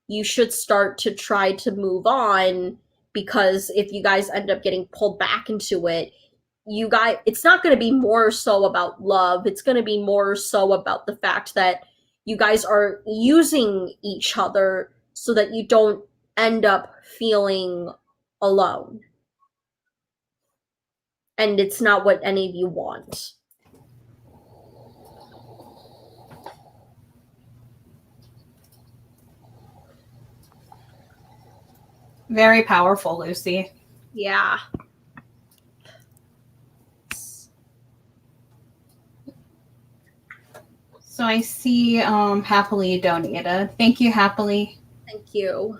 you should start to try to move on, because if you guys end up getting pulled back into it, it's not going to be more so about love. It's going to be more so about the fact that you guys are using each other so that you don't end up feeling alone. And it's not what any of you want. Very powerful, Lucy. Yeah. So I see Happily donated. Thank you, Happily. Thank you.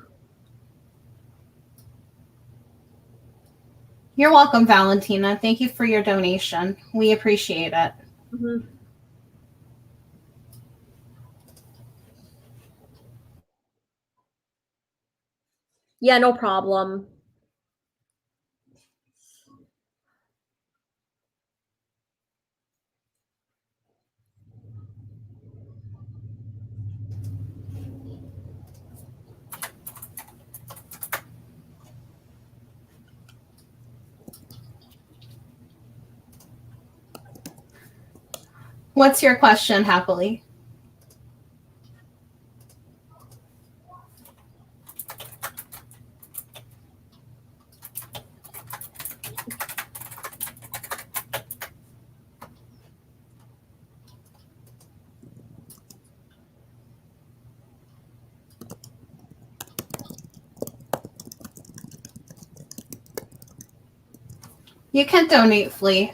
You're welcome, Valentina. Thank you for your donation. We appreciate it. Mm-hmm. Yeah, no problem. What's your question, Happily? You can donate, Flea.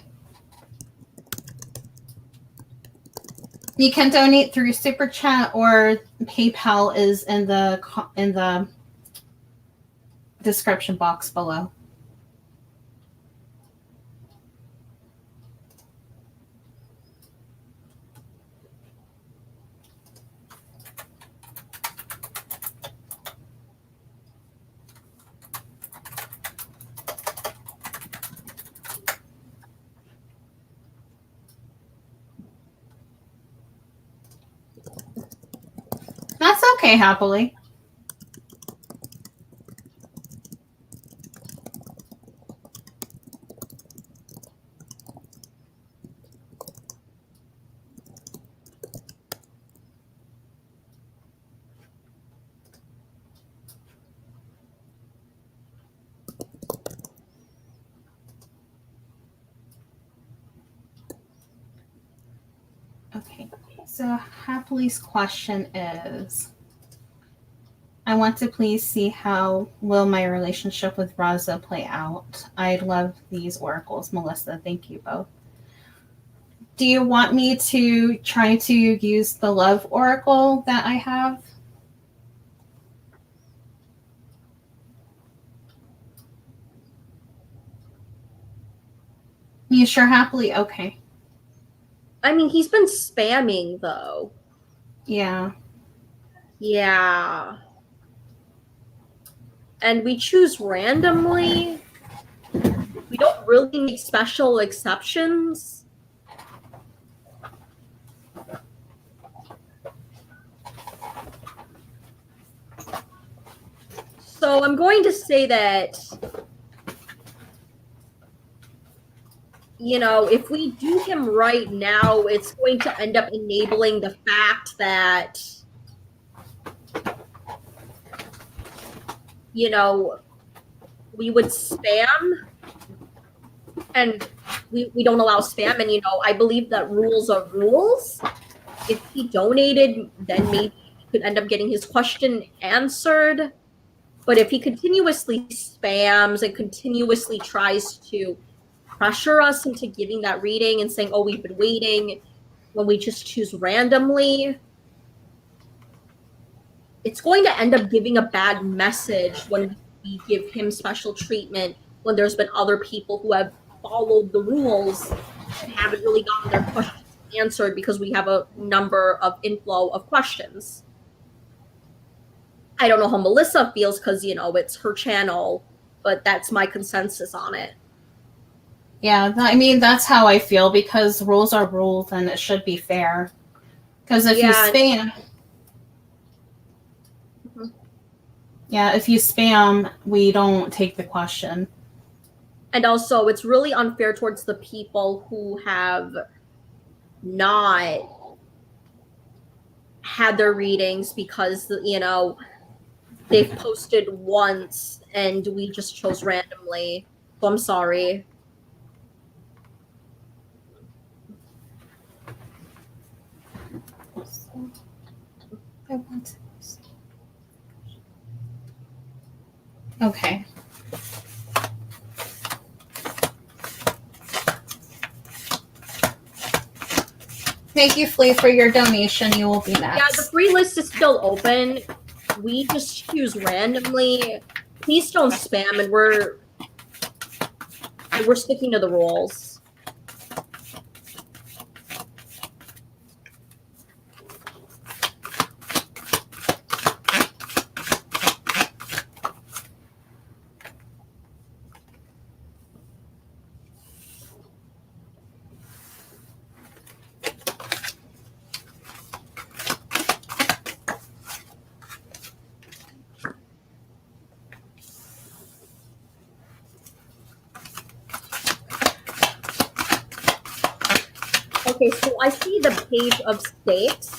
You can donate through Super Chat, or PayPal is in the description box below. okay, happily. Okay, so Happy's question is, I want to please see how will my relationship with Raza play out. I love these oracles, Melissa. Thank you both. Do you want me to try to use the love oracle that I have? You sure, Happily? Okay. I mean, he's been spamming, though. Yeah. Yeah. And we choose randomly. We don't really make special exceptions. So I'm going to say that, you know, if we do him right now, it's going to end up enabling the fact that, you know, we would spam, and we don't allow spam. And, you know, I believe that rules are rules. If he donated, then maybe he could end up getting his question answered. But if he continuously spams and continuously tries to pressure us into giving that reading and saying, oh, we've been waiting, when we just choose randomly, it's going to end up giving a bad message when we give him special treatment, when there's been other people who have followed the rules and haven't really gotten their questions answered because we have a number of inflow of questions. I don't know how Melissa feels because, you know, it's her channel, but that's my consensus on it. Yeah, I mean, that's how I feel, because rules are rules and it should be fair. Because if you spam... Yeah, if you spam, we don't take the question. And also, it's really unfair towards the people who have not had their readings because, you know, they've posted once and we just chose randomly. So I'm sorry. I want to. Okay. Thank you, Flea, for your donation. You will be next. Yeah, the free list is still open. We just choose randomly. Please don't spam, and we're sticking to the rules. Okay, so I see the page of stakes.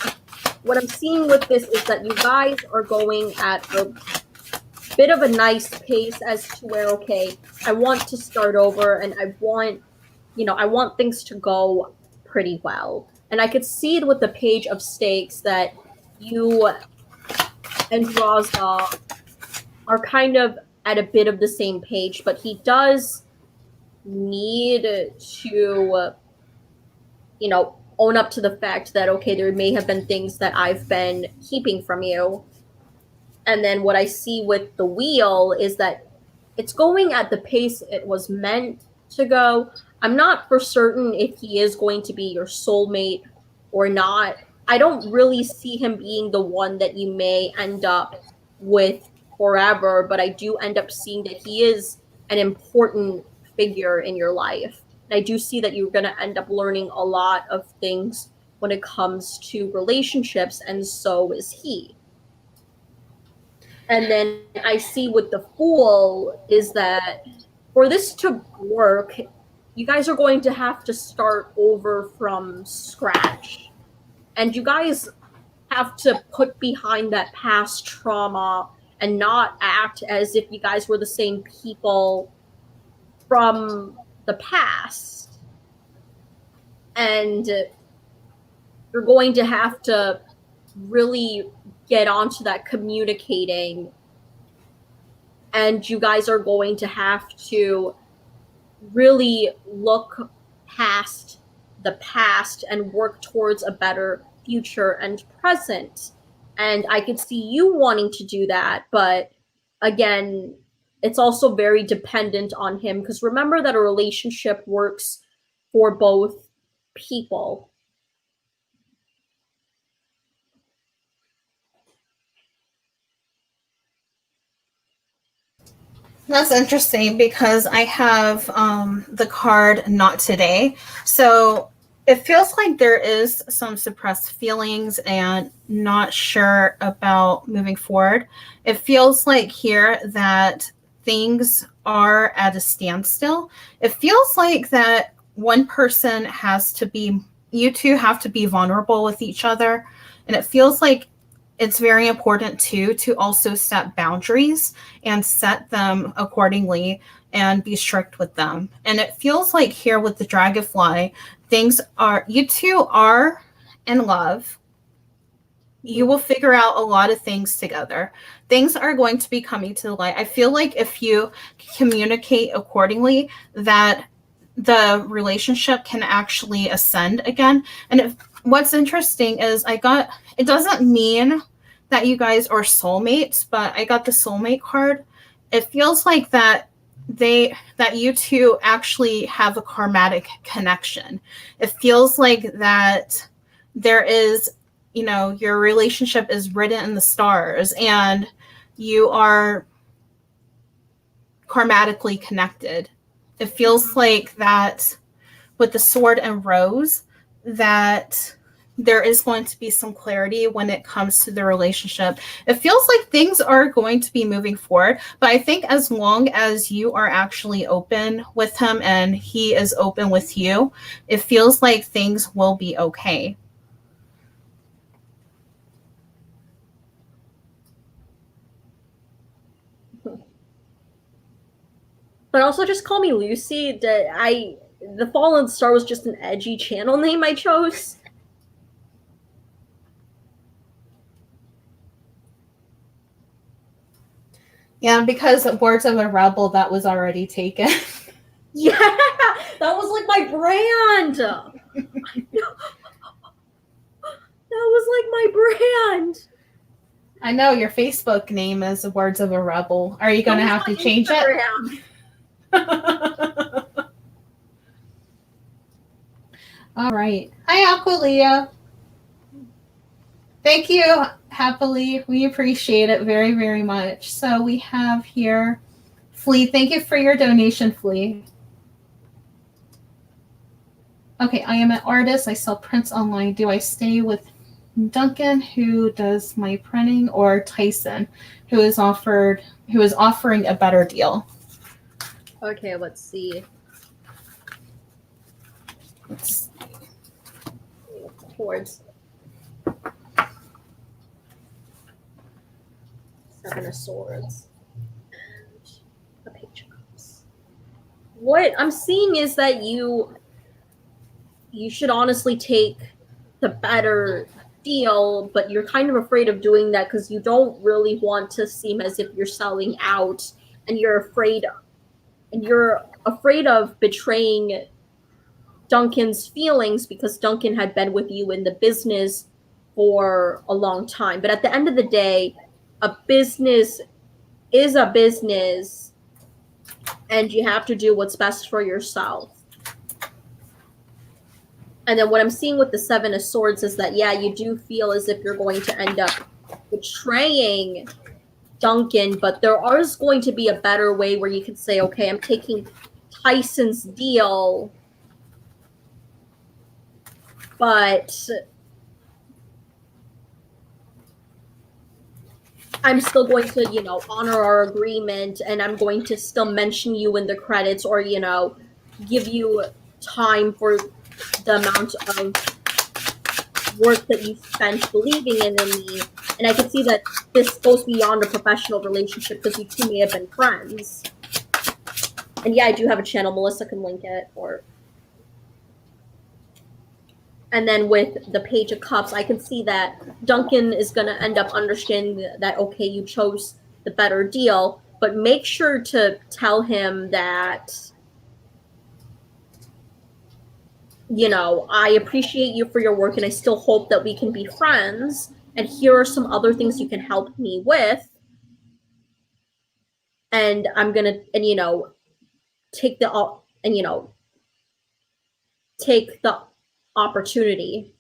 What I'm seeing with this is that you guys are going at a bit of a nice pace as to where, okay, I want to start over and I want, you know, I want things to go pretty well. And I could see with the page of stakes that you and Raza are kind of at a bit of the same page, but he does need to, you know, own up to the fact that, okay, there may have been things that I've been keeping from you. And then what I see with the wheel is that it's going at the pace it was meant to go. I'm not for certain if he is going to be your soulmate or not. I don't really see him being the one that you may end up with forever, but I do end up seeing that he is an important figure in your life. And I do see that you're going to end up learning a lot of things when it comes to relationships, and so is he. And then I see with the Fool is that for this to work, you guys are going to have to start over from scratch. And you guys have to put behind that past trauma and not act as if you guys were the same people from the past. And you're going to have to really get onto that communicating, and you guys are going to have to really look past the past and work towards a better future and present. And I could see you wanting to do that, but again, it's also very dependent on him, because remember that a relationship works for both people. That's interesting because I have the card not today. So it feels like there is some suppressed feelings and not sure about moving forward. It feels like here that things are at a standstill. It feels like that one person has to be, you two have to be vulnerable with each other. And it feels like it's very important too to also set boundaries and set them accordingly and be strict with them. And it feels like here with the dragonfly, things are, you two are in love. You will figure out a lot of things together. Things are going to be coming to the light. I feel like if you communicate accordingly, that the relationship can actually ascend again. And if, what's interesting is it doesn't mean that you guys are soulmates, but I got the soulmate card. It feels like that you two actually have a karmatic connection. It feels like that there is, your relationship is written in the stars and you are karmatically connected. It feels like that with the sword and rose, that there is going to be some clarity when it comes to the relationship. It feels like things are going to be moving forward, but I think as long as you are actually open with him and he is open with you, it feels like things will be okay. But also just call me Lucy. The Fallen Star was just an edgy channel name I chose. Yeah, because Words of a Rebel, that was already taken. Yeah, that was like my brand. That was like my brand. I know your Facebook name is Words of a Rebel. Are you going to have to change Instagram. It? All right. Hi, Aqualia. Thank you, happily. We appreciate it very, very much. So we have here Flea. Thank you for your donation, Flea. Okay, I am an artist. I sell prints online. Do I stay with Duncan, who does my printing, or Tyson, who is offering a better deal? Okay, let's see. Towards Seven of Swords and a Page of Cups. What I'm seeing is that you should honestly take the better deal, but you're kind of afraid of doing that because you don't really want to seem as if you're selling out, and you're afraid of betraying Duncan's feelings, because Duncan had been with you in the business for a long time. But at the end of the day, a business is a business, and you have to do what's best for yourself. And then what I'm seeing with the Seven of Swords is that, yeah, you do feel as if you're going to end up betraying Duncan, but there is going to be a better way where you can say, okay, I'm taking Tyson's deal, but I'm still going to, you know, honor our agreement, and I'm going to still mention you in the credits, or, you know, give you time for the amount of work that you spent believing in me. And I can see that this goes beyond a professional relationship because you two may have been friends. And yeah, I do have a channel. Melissa can link it. And then with the Page of Cups, I can see that Duncan is going to end up understanding that, okay, you chose the better deal, but make sure to tell him that, you know, I appreciate you for your work and I still hope that we can be friends. And here are some other things you can help me with. And I'm going to, and, you know, take the opportunity.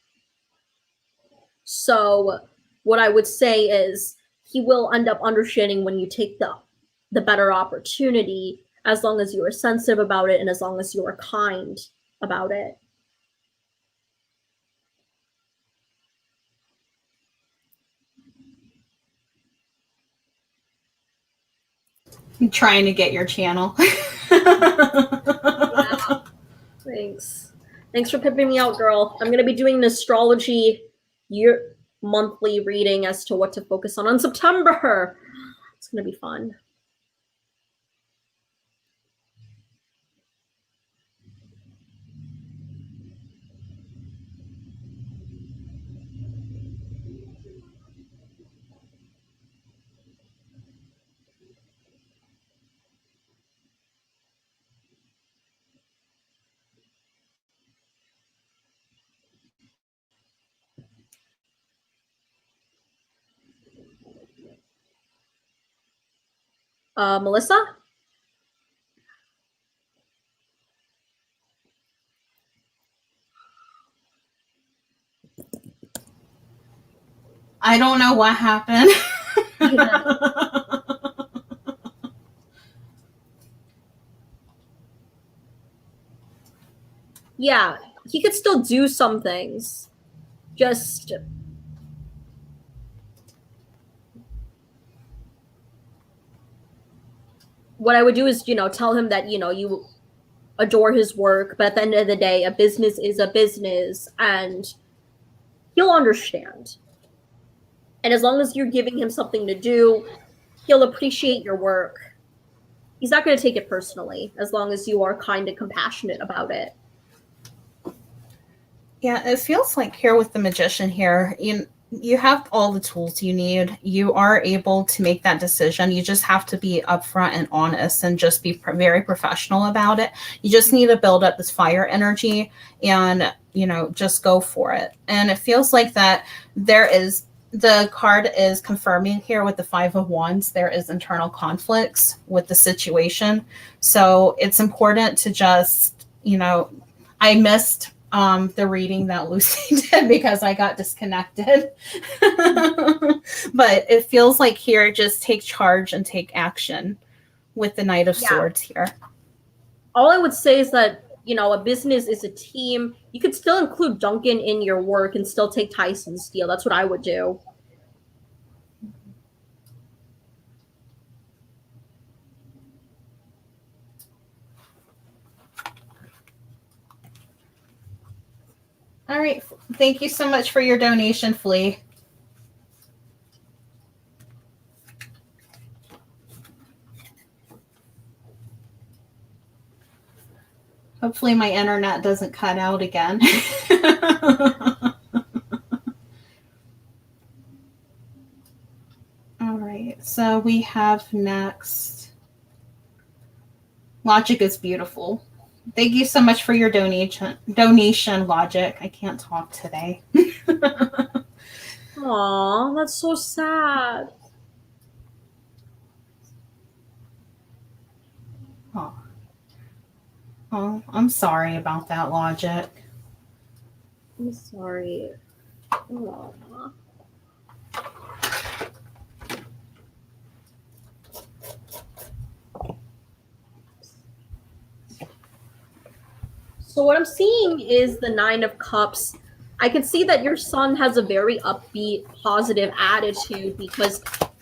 So what I would say is he will end up understanding when you take the better opportunity, as long as you are sensitive about it and as long as you are kind about it. I'm trying to get your channel. Yeah. Thanks. Thanks for pimping me out, girl. I'm going to be doing an astrology monthly reading as to what to focus on September. It's going to be fun. Melissa? I don't know what happened. Yeah, he could still do some things. Just what I would do is, you know, tell him that, you know, you adore his work, but at the end of the day, a business is a business, and he'll understand. And as long as you're giving him something to do, he'll appreciate your work. He's not going to take it personally, as long as you are kind and compassionate about it. Yeah, it feels like here with the magician here, you have all the tools you need. You are able to make that decision. You just have to be upfront and honest and just be very professional about it. You just need to build up this fire energy and, you know, just go for it. And it feels like that the card is confirming here with the Five of Wands, there is internal conflicts with the situation. So it's important to just, you know, I missed the reading that Lucy did because I got disconnected. But it feels like here, just take charge and take action with the Knight of Swords here. All I would say is that, you know, a business is a team. You could still include Duncan in your work and still take Tyson's deal. That's what I would do. All right. Thank you so much for your donation, Flea. Hopefully my internet doesn't cut out again. All right. So we have next. Logic is beautiful. Thank you so much for your donation, Logic. I can't talk today. Aw, that's so sad. Oh, I'm sorry about that, Logic. I'm sorry. Aww. So what I'm seeing is the Nine of Cups. I can see that your son has a very upbeat, positive attitude because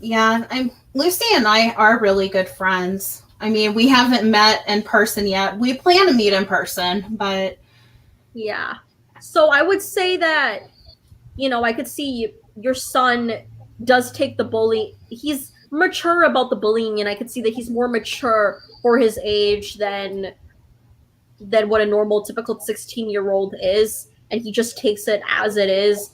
Yeah, Lucy and I are really good friends. I mean, we haven't met in person yet. We plan to meet in person, but Yeah. So I would say that, I could see your son does take the bully. He's mature about the bullying, and I could see that he's more mature for his age than what a normal typical 16-year-old is, and he just takes it as it is.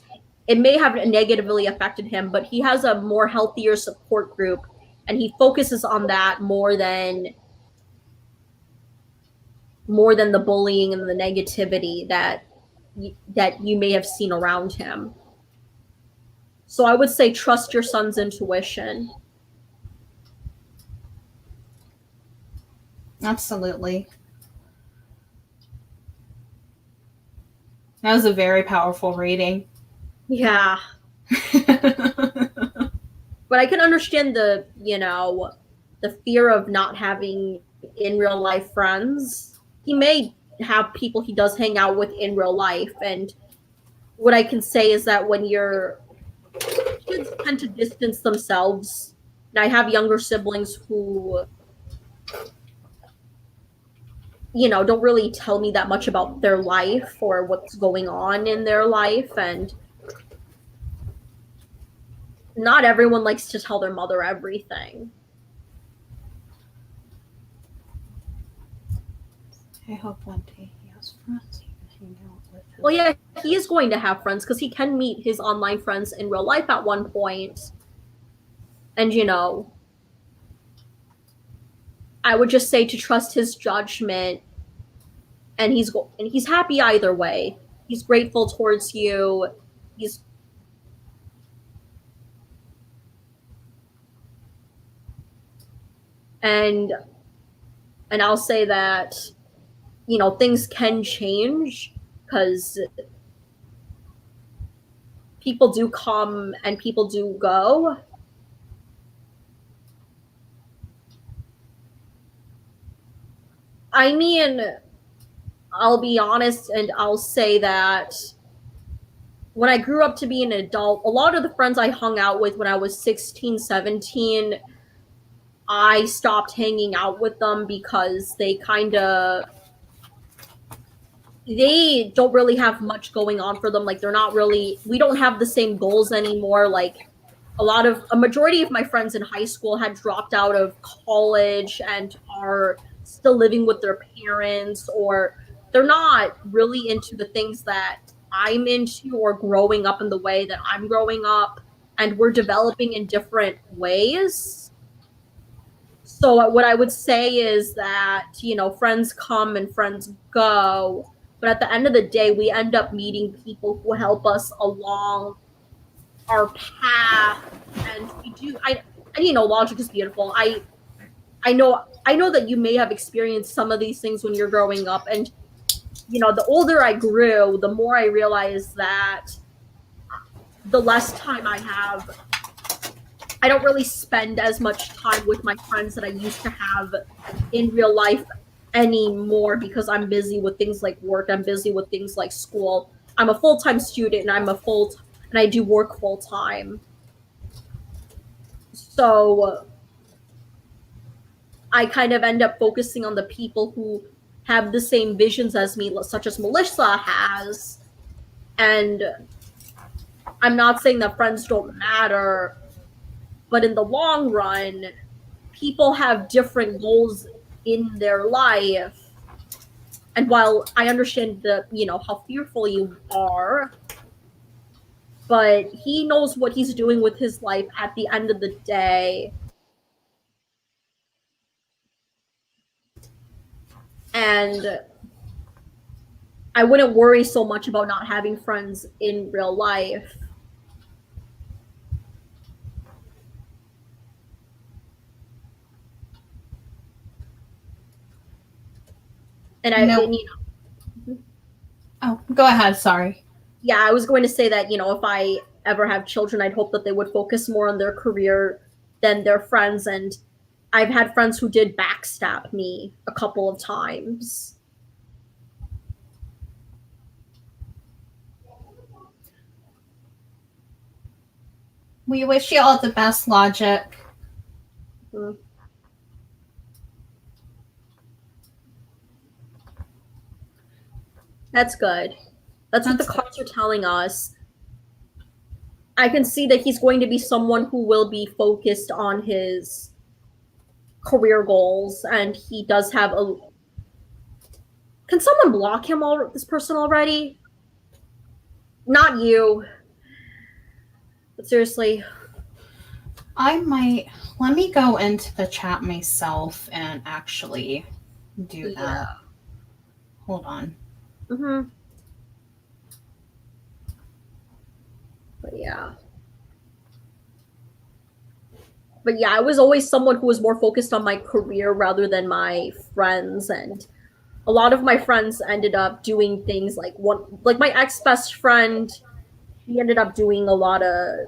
It may have negatively affected him, but he has a more healthier support group, and he focuses on that more than the bullying and the negativity that you may have seen around him. So I would say trust your son's intuition. absolutely. That was a very powerful reading. Yeah. But I can understand the fear of not having in real life friends. He may have people he does hang out with in real life, and what I can say is that when your kids tend to distance themselves, and I have younger siblings who don't really tell me that much about their life or what's going on in their life, and not everyone likes to tell their mother everything. I hope one day he has friends he can hang out with. Well, yeah, he is going to have friends because he can meet his online friends in real life at one point. And I would just say to trust his judgment, and he's happy either way. He's grateful towards you. He's and and I'll say that things can change because people do come and people do go. I mean, I'll be honest and I'll say that when I grew up to be an adult, a lot of the friends I hung out with when I was 16, 17, I stopped hanging out with them because they don't really have much going on for them. Like we don't have the same goals anymore. Like a majority of my friends in high school had dropped out of college and are still living with their parents, or they're not really into the things that I'm into or growing up in the way that I'm growing up, and we're developing in different ways. So what I would say is that, friends come and friends go, but at the end of the day, we end up meeting people who help us along our path, and we do. Logic is beautiful. I know that you may have experienced some of these things when you're growing up, and the older I grew, the more I realized that the less time I have, I don't really spend as much time with my friends that I used to have in real life anymore because I'm busy with things like work. I'm busy with things like school. I'm a full-time student and I do work full-time. So I kind of end up focusing on the people who have the same visions as me, such as Melissa has. And I'm not saying that friends don't matter, but in the long run, people have different goals in their life. And while I understand how fearful you are, but he knows what he's doing with his life at the end of the day. And I wouldn't worry so much about not having friends in real life. And Oh, go ahead. Sorry. yeah, I was going to say that, if I ever have children, I'd hope that they would focus more on their career than their friends. And I've had friends who did backstab me a couple of times. We wish you all the best, Logic. Mm. That's good. That's what the That's cards are telling us. I can see that he's going to be someone who will be focused on his career goals, and he does have a. Can someone block him? This person already? Not you. But seriously, I might let me go into the chat myself and actually do yeah. that. Hold on. Mm-hmm. But yeah. But yeah, I was always someone who was more focused on my career rather than my friends, and a lot of my friends ended up doing things like my ex best friend. He ended up doing a lot of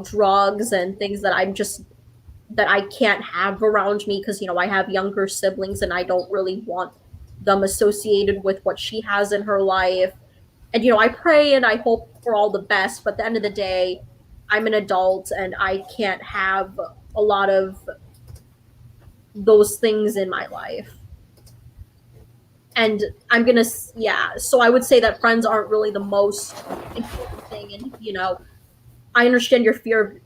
drugs and things that I can't have around me because I have younger siblings and I don't really want them associated with what she has in her life. And I pray and I hope for all the best, but at the end of the day, I'm an adult and I can't have a lot of those things in my life. And so I would say that friends aren't really the most important thing. And I understand your fear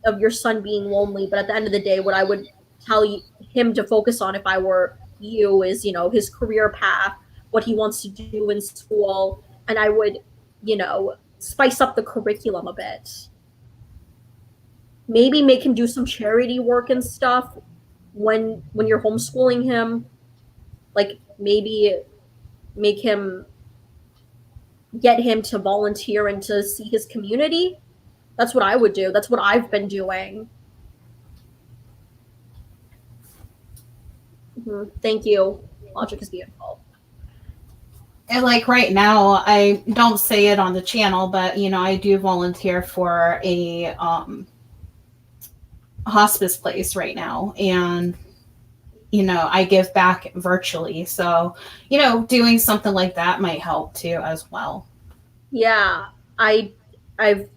of your son being lonely, but at the end of the day, what I would him to focus on if I were you is his career path, what he wants to do in school, and I would spice up the curriculum a bit. Maybe make him do some charity work and stuff when you're homeschooling him. Like maybe make him get him to volunteer and to see his community. That's what I would do. That's what I've been doing. Mm-hmm. Thank you. Logic is beautiful. And like right now, I don't say it on the channel, but I do volunteer for a hospice place right now, and I give back virtually. So, doing something like that might help too as well. Yeah, I I've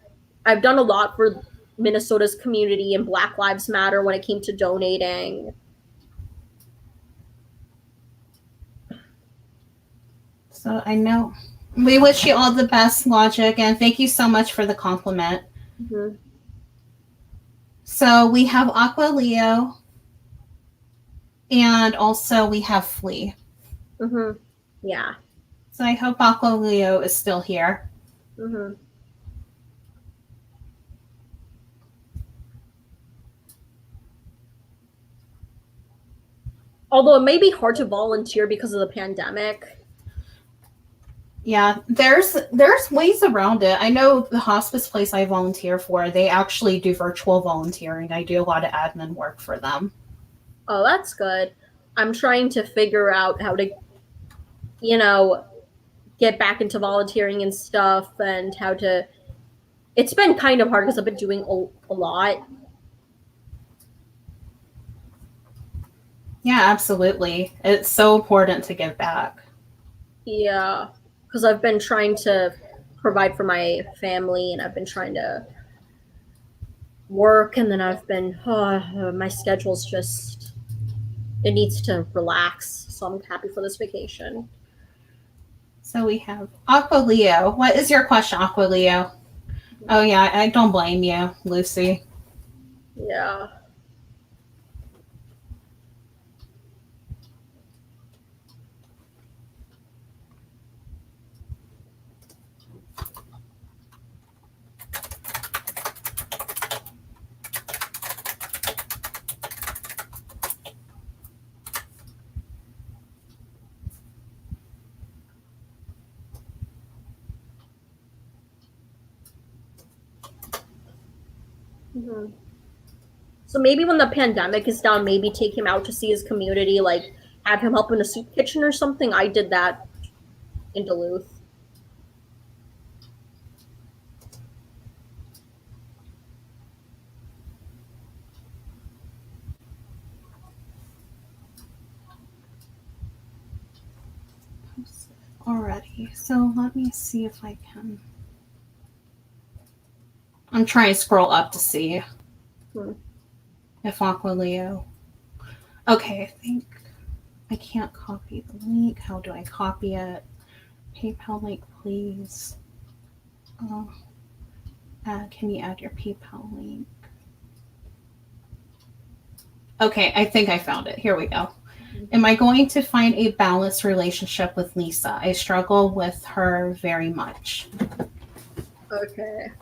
I've done a lot for Minnesota's community and Black Lives Matter when it came to donating. So I know we wish you all the best, Logic, and thank you so much for the compliment. Mm-hmm. So we have Aqua Leo, and also we have Flea. Mm-hmm. Yeah. So I hope Aqua Leo is still here. Mm-hmm. Although it may be hard to volunteer because of the pandemic. Yeah, there's ways around it. I know the hospice place I volunteer for, they actually do virtual volunteering. I do a lot of admin work for them. Oh, that's good. I'm trying to figure out how to, get back into volunteering and stuff and how to. It's been kind of hard because I've been doing a lot. Yeah, absolutely. It's so important to give back. Yeah, because I've been trying to provide for my family and I've been trying to work and then I've been my schedule's just it needs to relax. So I'm happy for this vacation. So we have Aqua Leo. What is your question, Aqua Leo? Oh yeah, I don't blame you, Lucy. Yeah. Mm-hmm. So maybe when the pandemic is down, maybe take him out to see his community, like have him help in a soup kitchen or something. I did that in Duluth. Already. So let me see if I can. I'm trying to scroll up to see Hmm. if Aqua Leo. Okay, I think I can't copy the link. How do I copy it? PayPal link, please. Can you add your PayPal link? Okay, I think I found it. Here we go. Am I going to find a balanced relationship with Lisa? I struggle with her very much. Okay.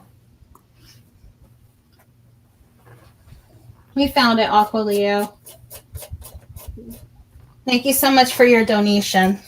We found it, Aqua Leo. Thank you so much for your donation.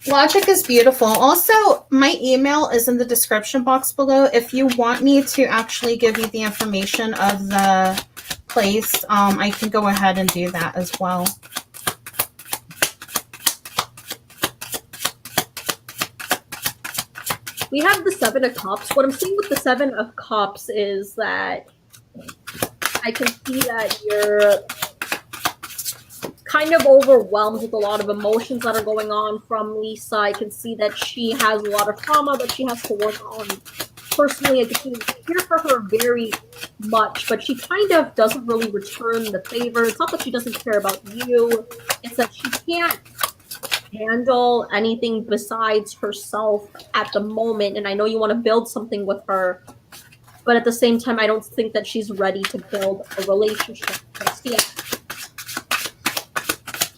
Logic is beautiful. Also, my email is in the description box below. If you want me to actually give you the information of the place, I can go ahead and do that as well. We have the Seven of Cups. What I'm seeing with the Seven of Cups is that I can see that you're kind of overwhelmed with a lot of emotions that are going on from Lisa. I can see that she has a lot of trauma that she has to work on personally. I can care for her very much, but she kind of doesn't really return the favor. It's not that she doesn't care about you. It's that she can't handle anything besides herself at the moment. And I know you want to build something with her, but at the same time, I don't think that she's ready to build a relationship just yet.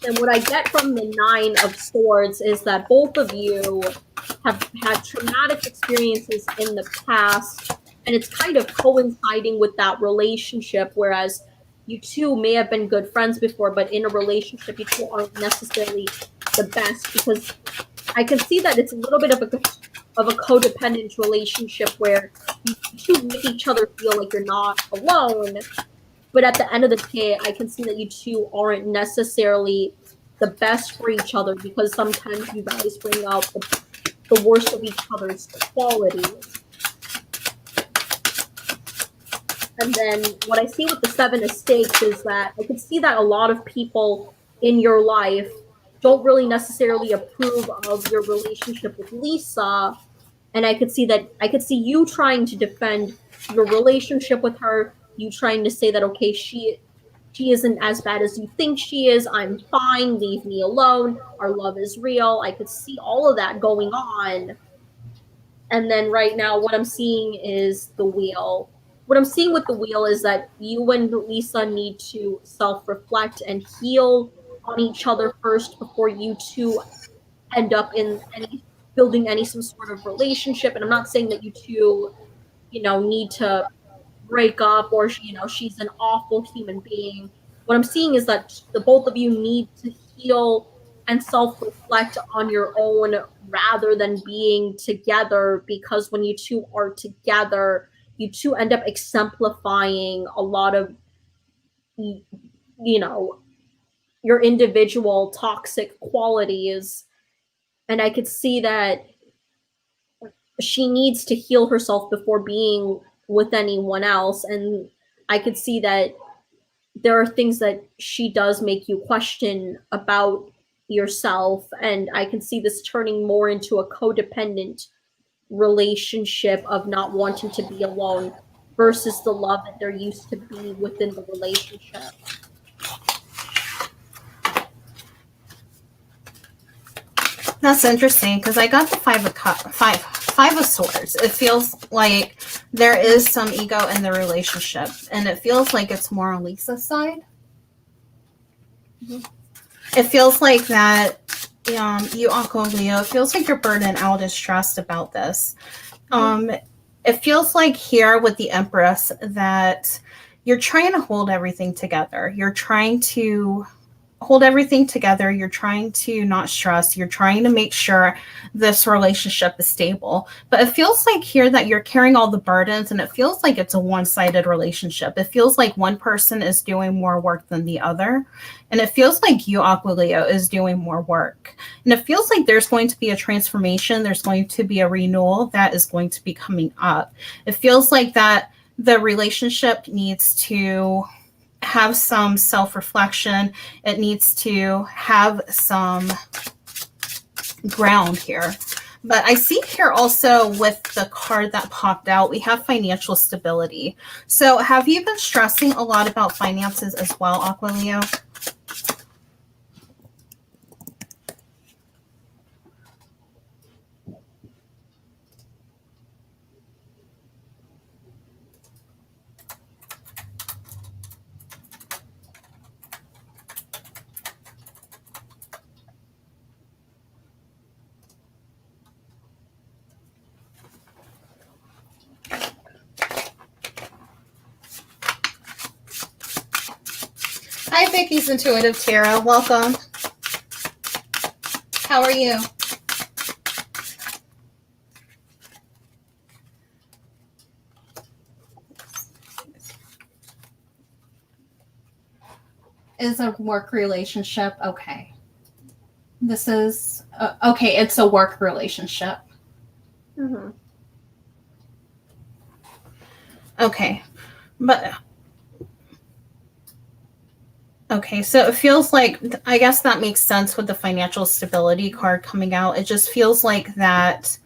And what I get from the Nine of Swords is that both of you have had traumatic experiences in the past, and it's kind of coinciding with that relationship, whereas you two may have been good friends before, but in a relationship, you two aren't necessarily the best, because I can see that it's a little bit of a codependent relationship where you two make each other feel like you're not alone. But at the end of the day, I can see that you two aren't necessarily the best for each other, because sometimes you guys bring out the worst of each other's qualities. And then what I see with the Seven of Stakes is that I can see that a lot of people in your life don't really necessarily approve of your relationship with Lisa. And I could see you trying to defend your relationship with her, you trying to say that, okay, she isn't as bad as you think she is, I'm fine, leave me alone, our love is real. I could see all of that going on. And then right now what I'm seeing is the Wheel. What I'm seeing with the Wheel is that you and Lisa need to self-reflect and heal on each other first before you two end up in building some sort of relationship. And I'm not saying that you two, need to break up, or she's an awful human being. What I'm seeing is that the both of you need to heal and self-reflect on your own rather than being together, because when you two are together, you two end up exemplifying a lot of your individual toxic qualities. And I could see that she needs to heal herself before being with anyone else. And I could see that there are things that she does make you question about yourself. And I can see this turning more into a codependent relationship of not wanting to be alone versus the love that there used to be within the relationship. That's interesting, because I got the Five of Swords. It feels like there is some ego in the relationship, and it feels like it's more on Lisa's side. Mm-hmm. It feels like that you, Uncle Leo, it feels like you're burdened out and stressed about this. Mm-hmm. It feels like here with the Empress that you're trying to hold everything together. You're trying to hold everything together. You're trying to not stress. You're trying to make sure this relationship is stable. But it feels like here that you're carrying all the burdens, and it feels like it's a one-sided relationship. It feels like one person is doing more work than the other. And it feels like you, Aquileo, is doing more work. And it feels like there's going to be a transformation. There's going to be a renewal that is going to be coming up. It feels like that the relationship needs to have some self-reflection. It needs to have some ground here. But I see here also with the card that popped out, we have financial stability. So have you been stressing a lot about finances as well, Aquileo? Hi, Vicky's Intuitive Tarot. Welcome. How are you? Is a work relationship. Okay. This is, okay, it's a work relationship. Mm-hmm. Okay. But okay, so it feels like, I guess that makes sense with the financial stability card coming out. It just feels like that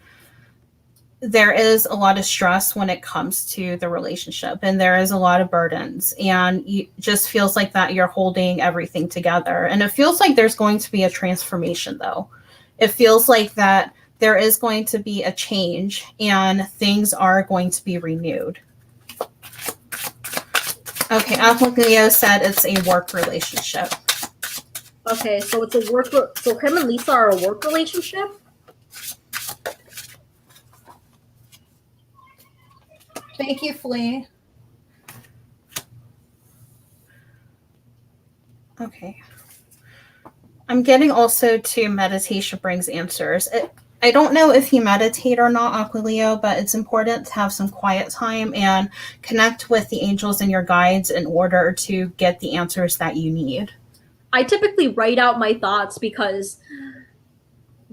there is a lot of stress when it comes to the relationship, and there is a lot of burdens, and it just feels like that you're holding everything together. And it feels like there's going to be a transformation, though. It feels like that there is going to be a change and things are going to be renewed. Okay, Aquileo said it's a work relationship. Okay, so it's a work. So him and Lisa are a work relationship. Thank you, Flea. Okay. I'm getting also to meditation brings answers. I don't know if you meditate or not, Aquileo, but it's important to have some quiet time and connect with the angels and your guides in order to get the answers that you need. I typically write out my thoughts because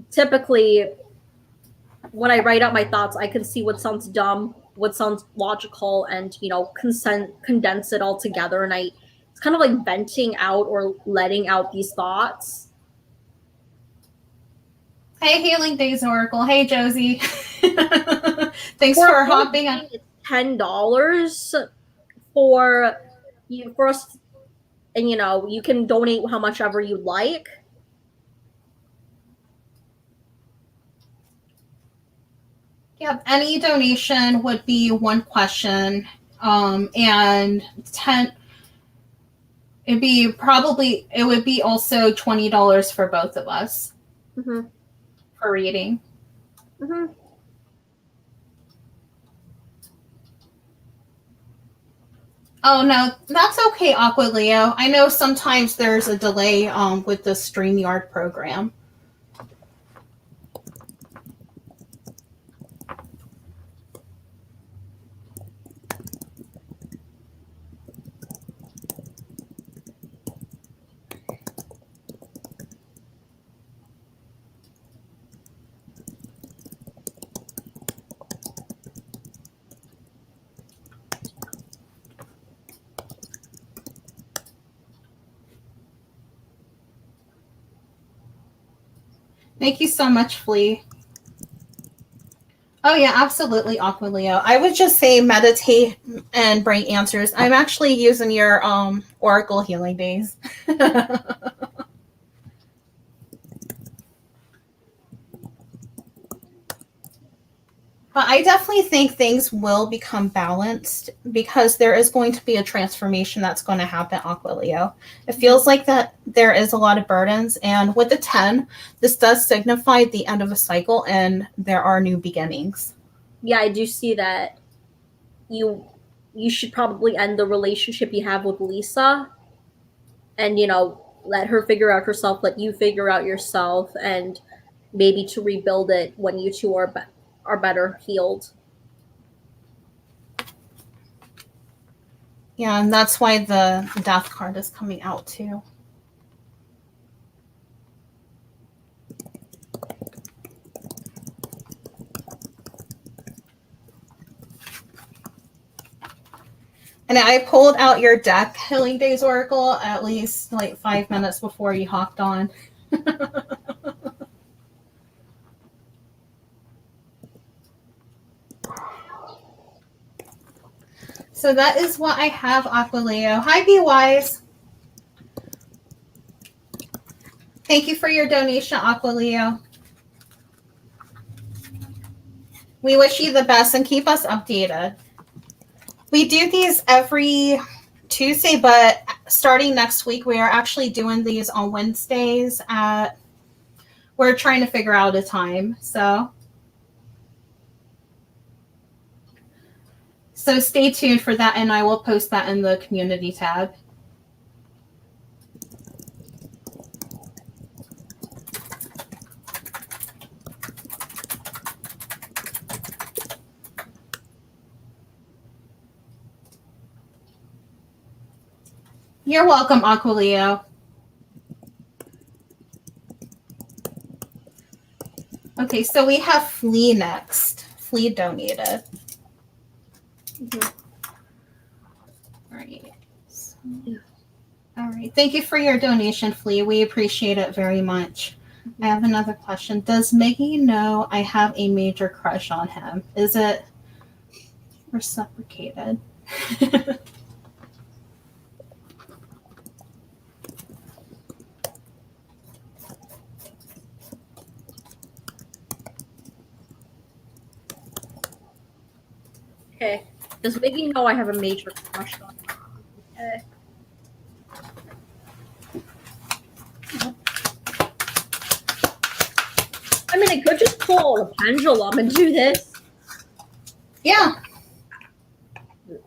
typically when I write out my thoughts, I can see what sounds dumb, what sounds logical, and condense it all together. And it's kind of like venting out or letting out these thoughts. Hey, Healing Days Oracle. Hey, Josie. Thanks for hopping on. It's $10 for us, and you can donate how much ever you like. Yep, any donation would be one question, and 10. It would be also $20 for both of us. Mm-hmm. For reading. Mm-hmm. Oh no, that's okay, Aquileo. I know sometimes there's a delay with the StreamYard program. Thank you so much, Flea. Oh yeah, absolutely, Aquileo. I would just say meditate and bring answers. I'm actually using your Oracle Healing Days. But I definitely think things will become balanced because there is going to be a transformation that's going to happen, Aquileo. It feels like that there is a lot of burdens, and with the 10, this does signify the end of a cycle and there are new beginnings. Yeah, I do see that. You should probably end the relationship you have with Lisa, and let her figure out herself, let you figure out yourself, and maybe to rebuild it when you two are better healed. Yeah, and that's why the death card is coming out too. And I pulled out your deck, Healing Days Oracle, at least like 5 minutes before you hopped on. So that is what I have, Aqualeo. Hi, Be Wise. Thank you for your donation, Aqualeo. We wish you the best and keep us updated. We do these every Tuesday, but starting next week, we are actually doing these on Wednesdays we're trying to figure out a time. So stay tuned for that, and I will post that in the community tab. You're welcome, Aqualeo. Okay, so we have Flea next. Flea donated. All right. All right. Thank you for your donation, Flea. We appreciate it very much. I have another question. Does Miggy know I have a major crush on him? Is it reciprocated? Okay. Does Miggy know I have a major crush on him? Okay. I mean, I could just pull the pendulum and do this. Yeah.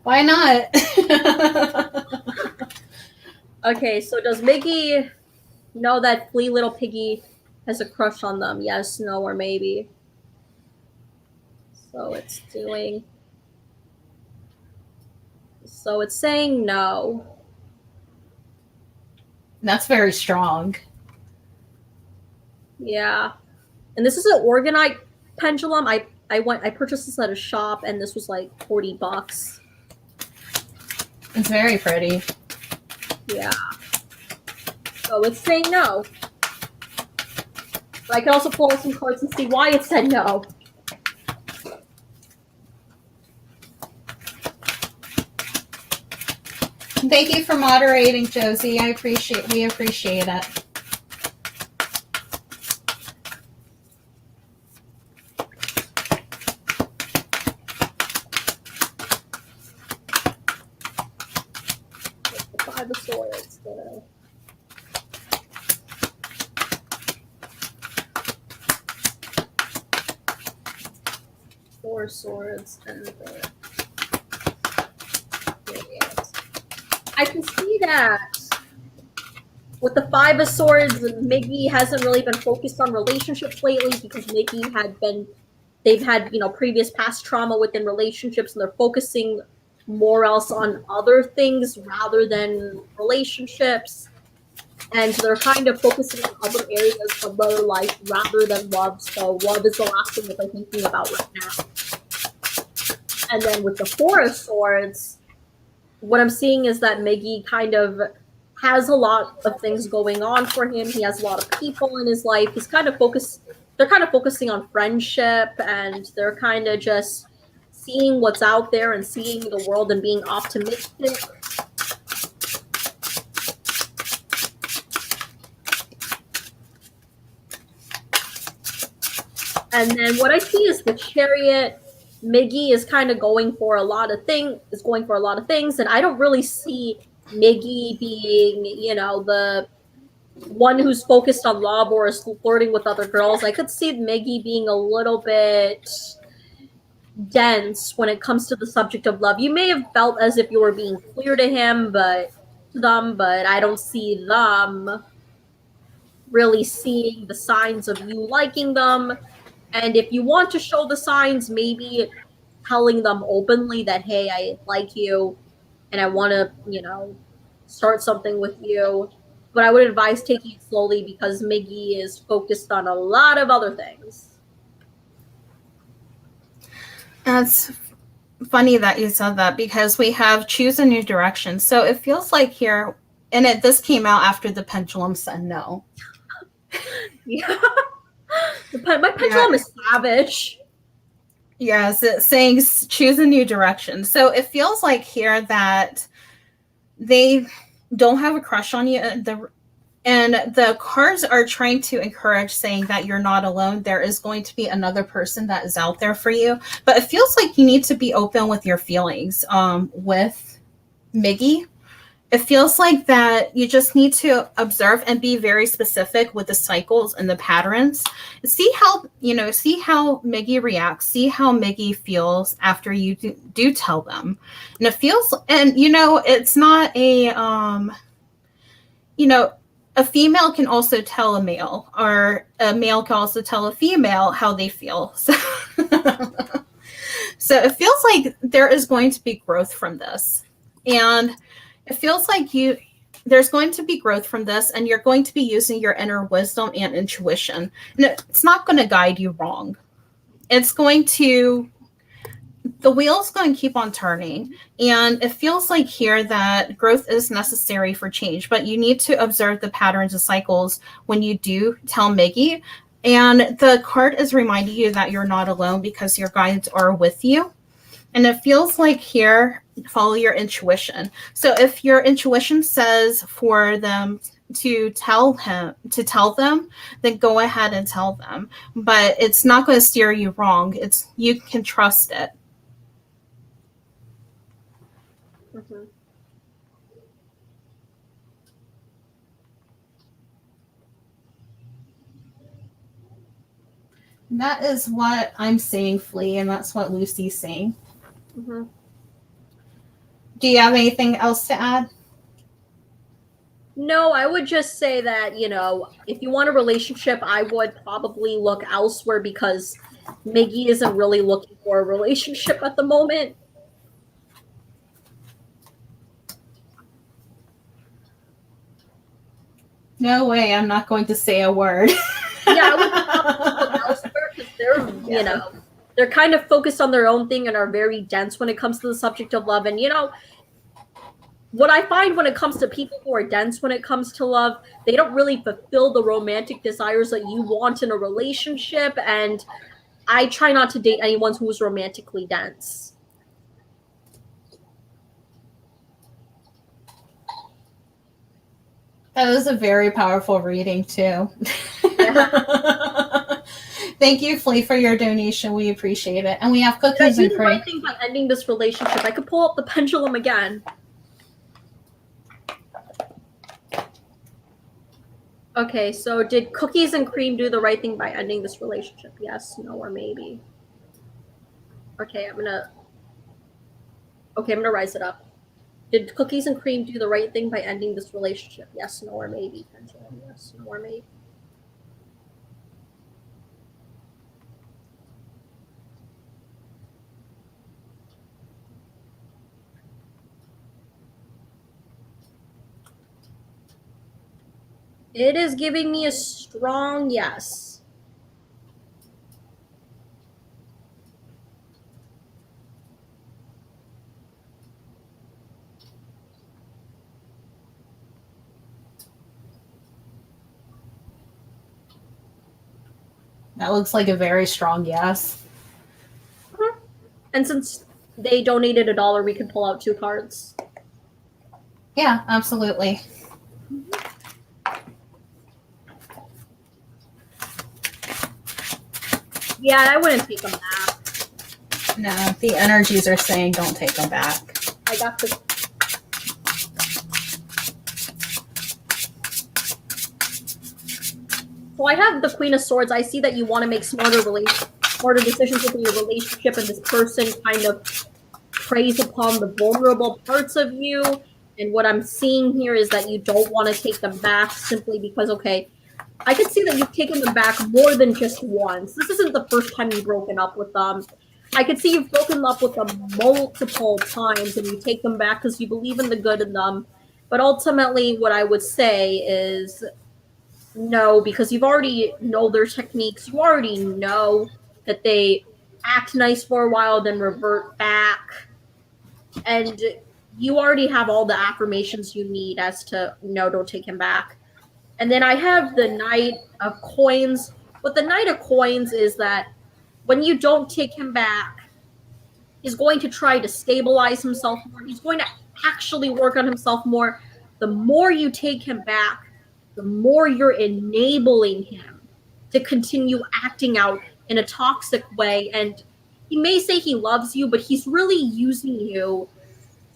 Why not? Okay, so does Miggy know that Flea Little Piggy has a crush on them? Yes, no, or maybe. So it's doing... So it's saying no. That's very strong. Yeah. And this is an organite pendulum. I purchased this at a shop, and this was like $40. It's very pretty. Yeah. So it's saying no. But I can also pull some cards and see why it said no. Thank you for moderating, Josie. We appreciate it. The Five of Swords. Four Swords and the... I can see that with the Five of Swords, Miggy hasn't really been focused on relationships lately because Miggy they've had, previous past trauma within relationships, and they're focusing more else on other things rather than relationships. And they're kind of focusing on other areas of their life rather than love. So love is the last thing that they're thinking about right now. And then with the Four of Swords, what I'm seeing is that Miggy kind of has a lot of things going on for him. He has a lot of people in his life. They're kind of focusing on friendship, and they're kind of just seeing what's out there and seeing the world and being optimistic. And then what I see is the Chariot. Miggy is kind of going for a lot of things, and I don't really see Miggy being, the one who's focused on love or is flirting with other girls. I could see Miggy being a little bit dense when it comes to the subject of love. You may have felt as if you were being clear to him, but I don't see them really seeing the signs of you liking them. And if you want to show the signs, maybe telling them openly that, hey, I like you and I want to, start something with you. But I would advise taking it slowly because Miggy is focused on a lot of other things. That's funny that you said that because we have choose a new direction. So it feels like here, and this came out after the pendulum said no. Yeah. My pendulum is savage. Yes, it's saying choose a new direction. So it feels like here that they don't have a crush on you. And the cards are trying to encourage, saying that you're not alone. There is going to be another person that is out there for you. But it feels like you need to be open with your feelings with Miggy. It feels like that you just need to observe and be very specific with the cycles and the patterns. See how Miggy reacts. See how Miggy feels after you do tell them. And it feels, and it's not a a female can also tell a male, or a male can also tell a female how they feel. So, so it feels like there is going to be growth from this. And it feels like there's going to be growth from this, and you're going to be using your inner wisdom and intuition. And it's not going to guide you wrong. It's going to, the wheel's going to keep on turning. And it feels like here that growth is necessary for change, but you need to observe the patterns and cycles when you do tell Miggy. And the card is reminding you that you're not alone because your guides are with you. And it feels like here, follow your intuition. So if your intuition says for them to tell them, then go ahead and tell them. But it's not going to steer you wrong. You can trust it. Mm-hmm. That is what I'm saying, Flea, and that's what Lucy's saying. Mm-hmm. Do you have anything else to add? No, I would just say that, if you want a relationship, I would probably look elsewhere because Miggy isn't really looking for a relationship at the moment. No way, I'm not going to say a word. Yeah, I would probably look elsewhere because they're, they're kind of focused on their own thing and are very dense when it comes to the subject of love. And, what I find when it comes to people who are dense when it comes to love, they don't really fulfill the romantic desires that you want in a relationship. And I try not to date anyone who's romantically dense. That was a very powerful reading, too. Thank you, Flea, for your donation. We appreciate it. And we have cookies and cream. I think by ending this relationship, I could pull up the pendulum again. Okay, so did cookies and cream do the right thing by ending this relationship? Yes, no, or maybe. Okay, I'm gonna rise it up. Did cookies and cream do the right thing by ending this relationship? Yes, no, or maybe. Pendulum, yes, no, or maybe. It is giving me a strong yes. That looks like a very strong yes. Mm-hmm. And since they donated $1, we can pull out 2 cards. Yeah, absolutely. Yeah, I wouldn't take them back. No, the energies are saying don't take them back. I got the... So I have the Queen of Swords. I see that you want to make smarter decisions within your relationship, and this person kind of preys upon the vulnerable parts of you. And what I'm seeing here is that you don't want to take them back simply because, okay, I could see that you've taken them back more than just once. This isn't the first time you've broken up with them. I could see you've broken up with them multiple times and you take them back because you believe in the good in them. But ultimately, what I would say is no, because you've already know their techniques. You already know that they act nice for a while, then revert back. And you already have all the affirmations you need as to, no, don't take him back. And then I have the Knight of Coins. What the Knight of Coins is that when you don't take him back, he's going to try to stabilize himself more. He's going to actually work on himself more. The more you take him back, the more you're enabling him to continue acting out in a toxic way. And he may say he loves you, but he's really using you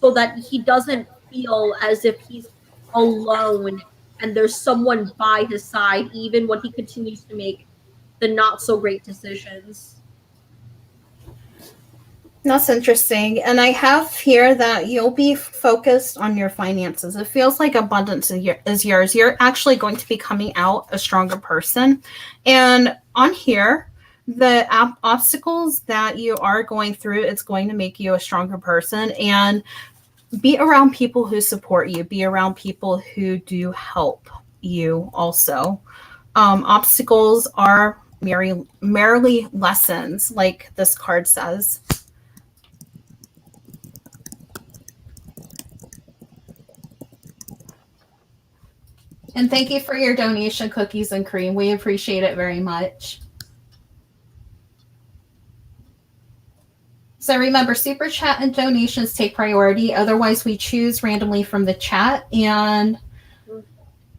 so that he doesn't feel as if he's alone and there's someone by his side, even when he continues to make the not so great decisions. That's interesting. And I have here that you'll be focused on your finances. It feels like abundance is yours. You're actually going to be coming out a stronger person. And on here, the obstacles that you are going through, it's going to make you a stronger person. And be around people who support you. Be around people who do help you also. Obstacles are merely lessons, like this card says. And thank you for your donation, Cookies and Cream. We appreciate it very much. So remember, Super Chat and donations take priority. Otherwise, we choose randomly from the chat. And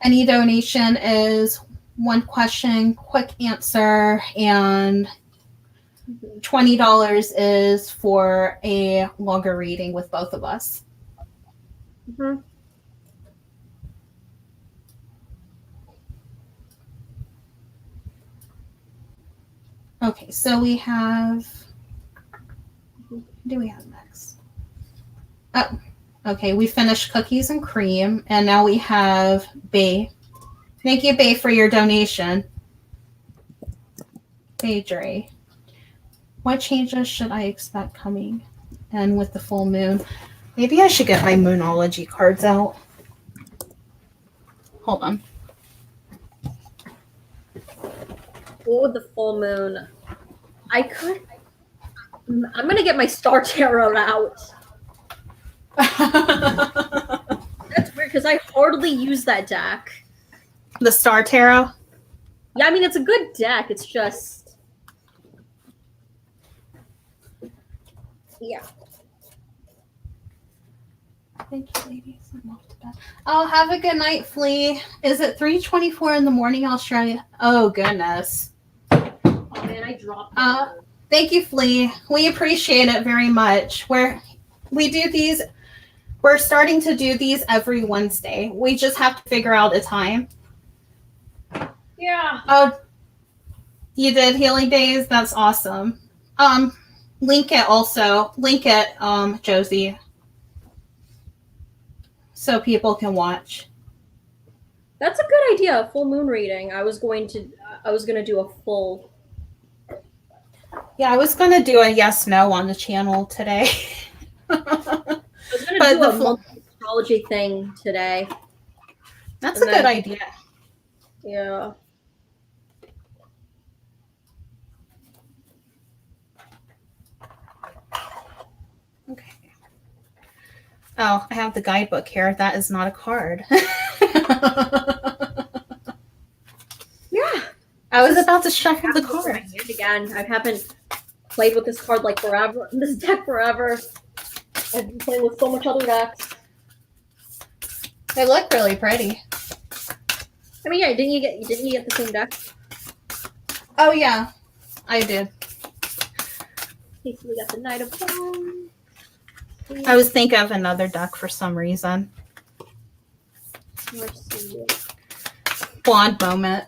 any donation is one question, quick answer, and $20 is for a longer reading with both of us. Mm-hmm. Okay, so we have, what do we have next? Oh, okay, we finished Cookies and Cream, and now we have Bay. Thank you, Bay, for your donation. Bay Dre. What changes should I expect coming? And with the full moon, maybe I should get my Moonology cards out. Hold on. With the full moon, I'm gonna get my Star Tarot out. That's weird because I hardly use that deck. The Star Tarot? Yeah, I mean, it's a good deck. It's just, yeah. Thank you, ladies. I'm off to bed. Oh, have a good night, Flea. Is it 3:24 in the morning, Australia? Oh, goodness. Oh, man, I dropped it. Thank you, Flea. We appreciate it very much. We're starting to do these every Wednesday. We just have to figure out a time. Yeah. Oh, you did Healing Days? That's awesome. Link it, Josie, so people can watch. That's a good idea. Full moon reading. I was gonna do a full. Yeah, I was gonna do a yes/no on the channel today. I was gonna do a monthly astrology thing today. That's a good idea. Yeah. Okay. Oh, I have the guidebook here. That is not a card. Yeah. I was about to shuffle the card. Again, I haven't played with this card like forever. This deck forever. I've been playing with so much other decks. They look really pretty. I mean, yeah, didn't you get the same deck? Oh yeah, I did. Okay, so we got the Knight of Wands. I was thinking of another deck for some reason. Blonde moment.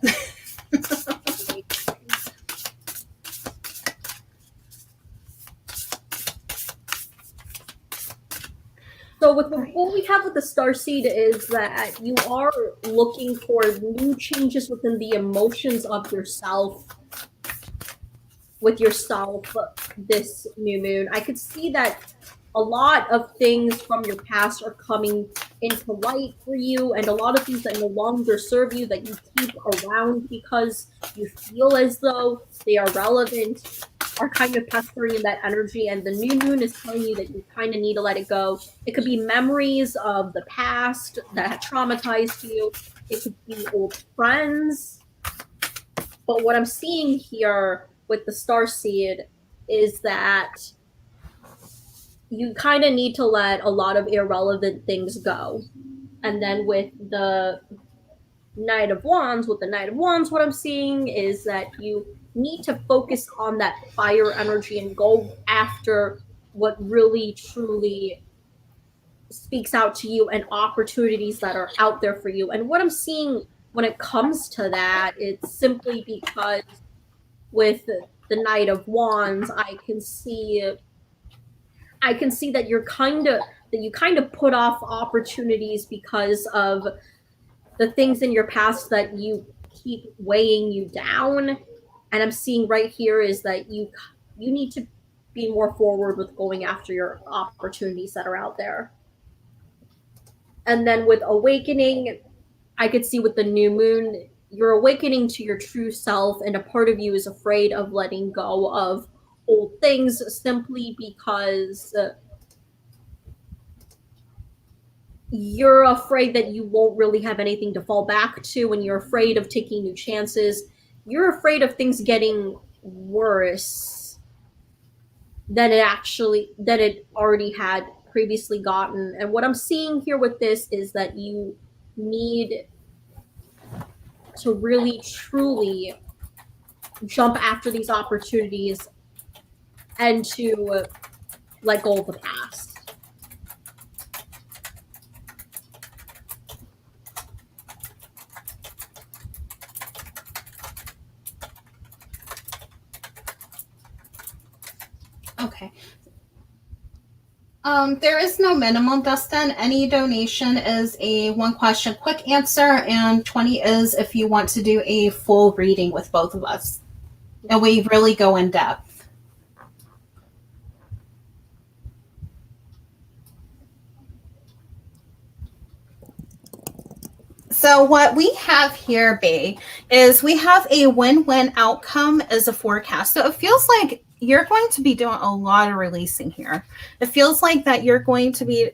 So what we have with the Starseed is that you are looking for new changes within the emotions of yourself. With yourself this new moon, I could see that a lot of things from your past are coming into light for you, and a lot of things that no longer serve you that you keep around because you feel as though they are relevant are kind of pestering in that energy, and the new moon is telling you that you kind of need to let it go. It could be memories of the past that have traumatized you. It could be old friends. But what I'm seeing here with the starseed is that you kind of need to let a lot of irrelevant things go. And then with the Knight of Wands, what I'm seeing is that you need to focus on that fire energy and go after what really truly speaks out to you and opportunities that are out there for you. And what I'm seeing when it comes to that, it's simply because with the Knight of Wands, I can see that you kind of put off opportunities because of the things in your past that you keep weighing you down. And I'm seeing right here is that you need to be more forward with going after your opportunities that are out there. And then with awakening, I could see with the new moon, you're awakening to your true self, and a part of you is afraid of letting go of old things simply because you're afraid that you won't really have anything to fall back to, and you're afraid of taking new chances. You're afraid of things getting worse than it already had previously gotten. And what I'm seeing here with this is that you need to really truly jump after these opportunities and to let go of the past. Okay. There is no minimum, Dustin. Any donation is a one question quick answer, and 20 is if you want to do a full reading with both of us. And we really go in depth. So what we have here, Bay, is we have a win-win outcome as a forecast. So it feels like you're going to be doing a lot of releasing here. It feels like that you're going to be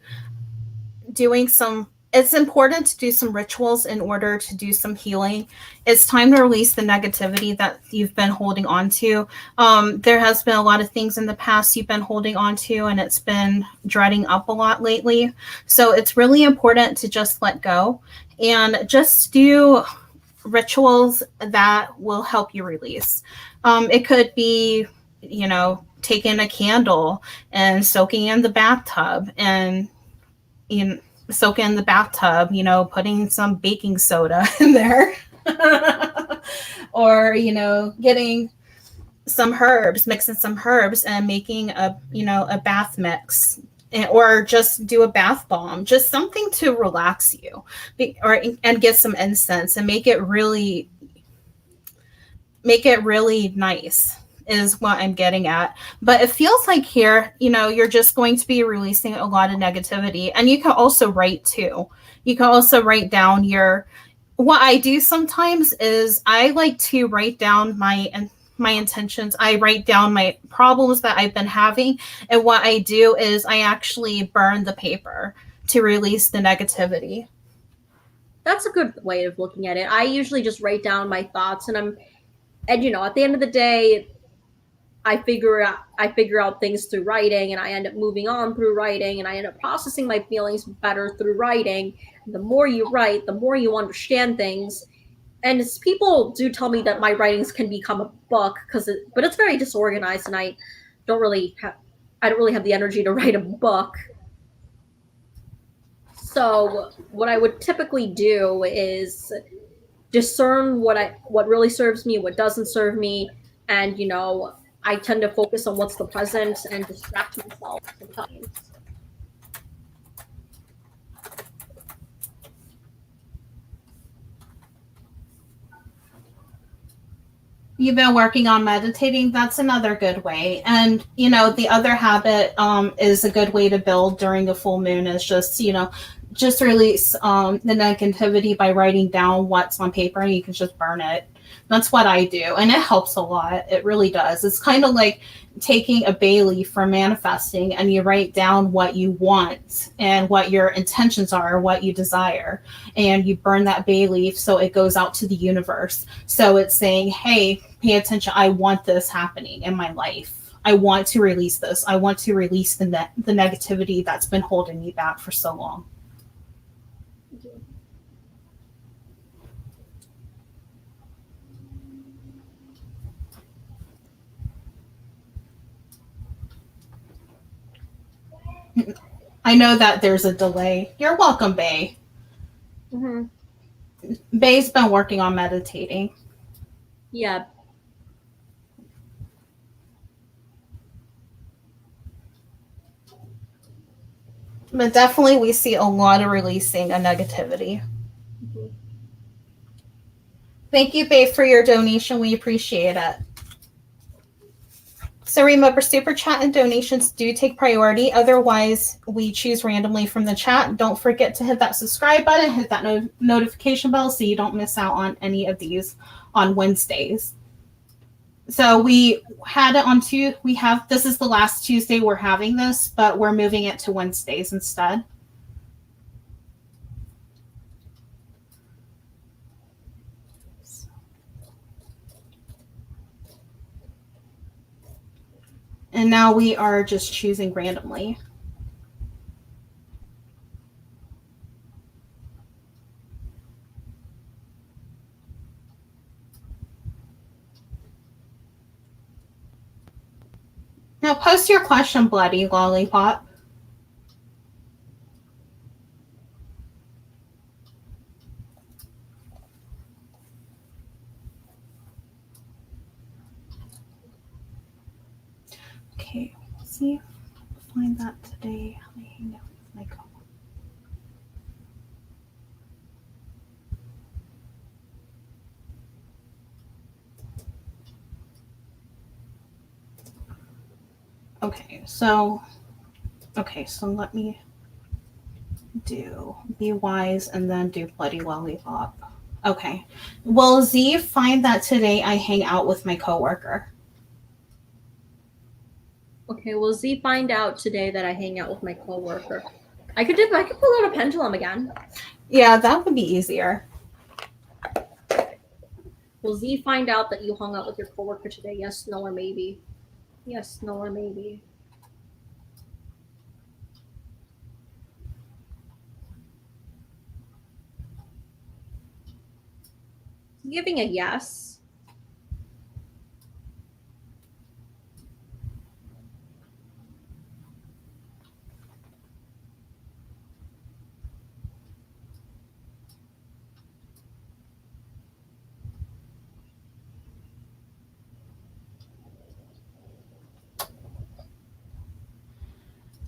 doing it's important to do some rituals in order to do some healing. It's time to release the negativity that you've been holding on to. There has been a lot of things in the past you've been holding on to, and it's been dreading up a lot lately. So it's really important to just let go and just do rituals that will help you release. It could be, taking a candle and soaking in the bathtub and soak in the bathtub, putting some baking soda in there or, getting some herbs, mixing some herbs and making a bath mix, or just do a bath bomb, just something to relax you and get some incense and make it really nice is what I'm getting at. But it feels like here, you're just going to be releasing a lot of negativity. And you can also write too. You can also write down what I do sometimes is I like to write down my intentions. I write down my problems that I've been having. And what I do is I actually burn the paper to release the negativity. That's a good way of looking at it. I usually just write down my thoughts, and at the end of the day, I figure out things through writing, and I end up moving on through writing, and I end up processing my feelings better through writing. And the more you write, the more you understand things. And people do tell me that my writings can become a book but it's very disorganized, and I don't really have the energy to write a book. So what I would typically do is discern what really serves me, what doesn't serve me, and I tend to focus on what's the present and distract myself sometimes. You've been working on meditating. That's another good way. And, the other habit is a good way to build during a full moon is just, just release the negativity by writing down what's on paper, and you can just burn it. That's what I do, and it helps a lot. It really does. It's kind of like taking a bay leaf for manifesting, and you write down what you want and what your intentions are, what you desire, and you burn that bay leaf so it goes out to the universe. So it's saying, hey, pay attention. I want this happening in my life. I want to release this. I want to release the negativity that's been holding me back for so long. I know that there's a delay. You're welcome, Bay. Mm-hmm. Bay's been working on meditating. Yeah. But definitely we see a lot of releasing of negativity. Mm-hmm. Thank you, Bay, for your donation. We appreciate it. So remember, Super Chat and donations do take priority. Otherwise, we choose randomly from the chat. Don't forget to hit that subscribe button, hit that notification bell so you don't miss out on any of these on Wednesdays. So we had it on this is the last Tuesday we're having this, but we're moving it to Wednesdays instead. And now we are just choosing randomly. Now post your question, Bloody Lollipop. Okay, let's see if I find that today. I hang out with my coworker. Okay, so let me do Be Wise and then do Bloody Lollipop. Okay. Will Z find that today I hang out with my coworker? Okay, will Z find out today that I hang out with my coworker? I could pull out a pendulum again. Yeah, that would be easier. Will Z find out that you hung out with your coworker today? Yes, no, or maybe. Yes, no, or maybe. Giving a yes.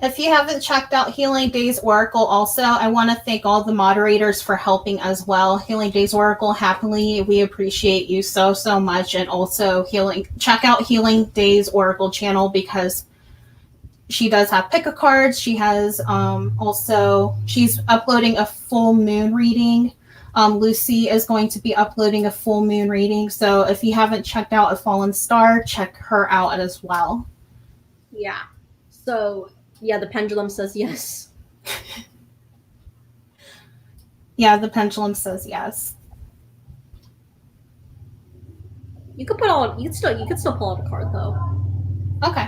If you haven't checked out Healing Days Oracle also, I want to thank all the moderators for helping as well. Healing Days Oracle, happily, we appreciate you so much. And also check out Healing Days Oracle channel because she does have pick a cards. She has she's uploading a full moon reading. Lucy is going to be uploading a full moon reading. So if you haven't checked out A Fallen Star, check her out as well. Yeah. So yeah, the pendulum says yes. Yeah, the pendulum says yes. You could still pull out a card though. Okay.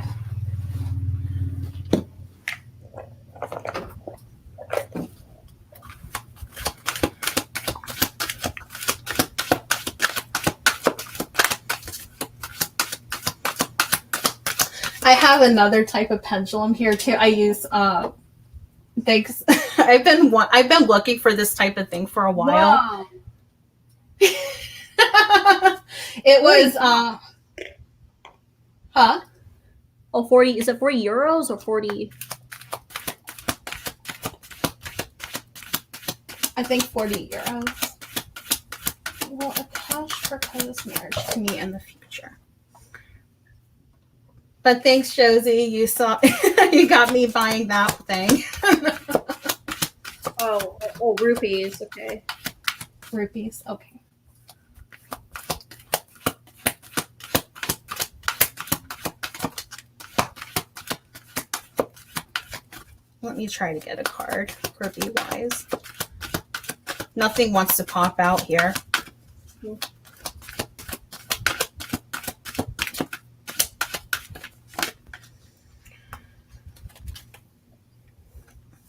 I have another type of pendulum here too. I use thanks. I've been looking for this type of thing for a while. Wow. It was huh? Oh, 40, is it 40 euros or 40? I think 40 euros. Will a cash propose marriage to me in the future? But thanks, Josie. You got me buying that thing. Oh, rupees. Okay. Rupees. Okay. Let me try to get a card for B-Wise. Nothing wants to pop out here.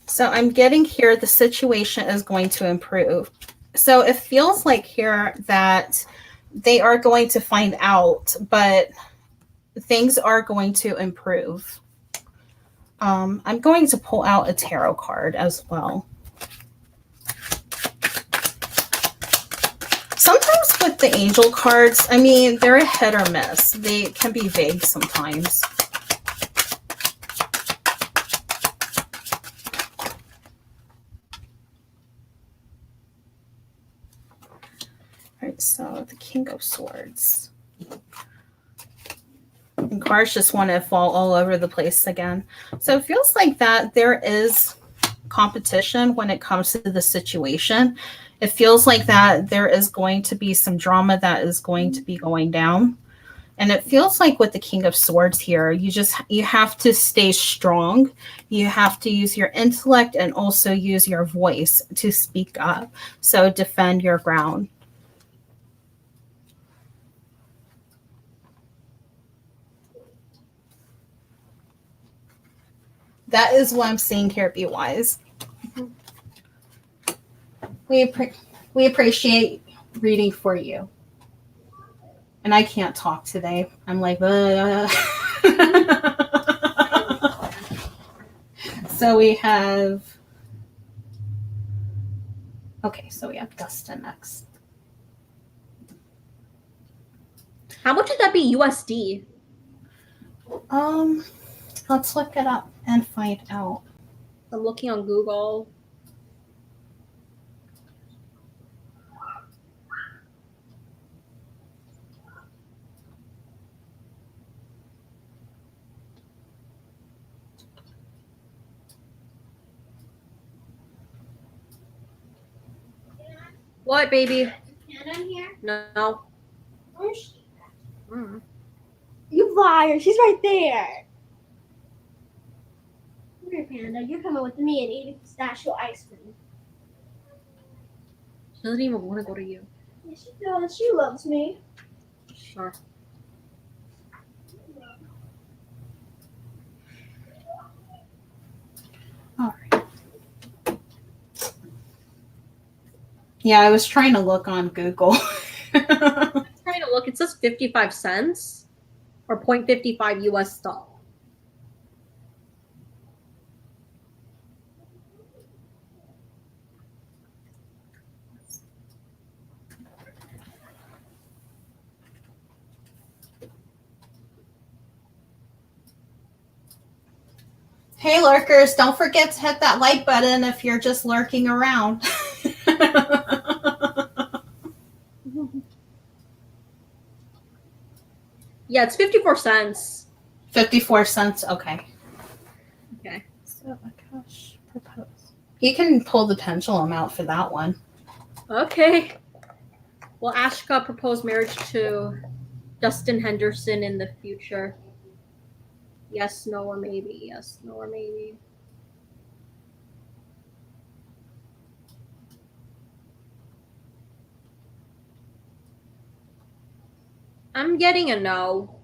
So I'm getting here the situation is going to improve. So it feels like here that they are going to find out, but things are going to improve. I'm going to pull out a tarot card as well. Sometimes with the angel cards, I mean, they're a hit or miss. They can be vague sometimes. All right, so the King of Swords. And cards just want to fall all over the place again. So it feels like that there is competition when it comes to the situation. It feels like that there is going to be some drama that is going to be going down. And it feels like with the King of Swords here, you have to stay strong. You have to use your intellect and also use your voice to speak up. So defend your ground. That is what I'm seeing here, B-Wise. We appreciate reading for you. And I can't talk today. I'm like, So we have, okay, so we have Dustin next. How much would that be USD? Let's look it up and find out. I'm looking on Google. What, baby? Hannah here? No. Where's she? Mm. You liar! She's right there. Come here, Panda. You're coming with me and eating pistachio ice cream. She doesn't even want to go to you. Yeah, she does. She loves me. Sure. All right. Yeah, I was trying to look on Google. I'm trying to look. It says 55 cents or 0.55 US dollar. Hey, lurkers, don't forget to hit that like button if you're just lurking around. Yeah, it's 54 cents. 54 cents, okay. Okay. So, gosh, propose. You can pull the pendulum out for that one. Okay. Will Ashka propose marriage to Dustin Henderson in the future? Yes, no, or maybe. Yes, no, or maybe. I'm getting a no.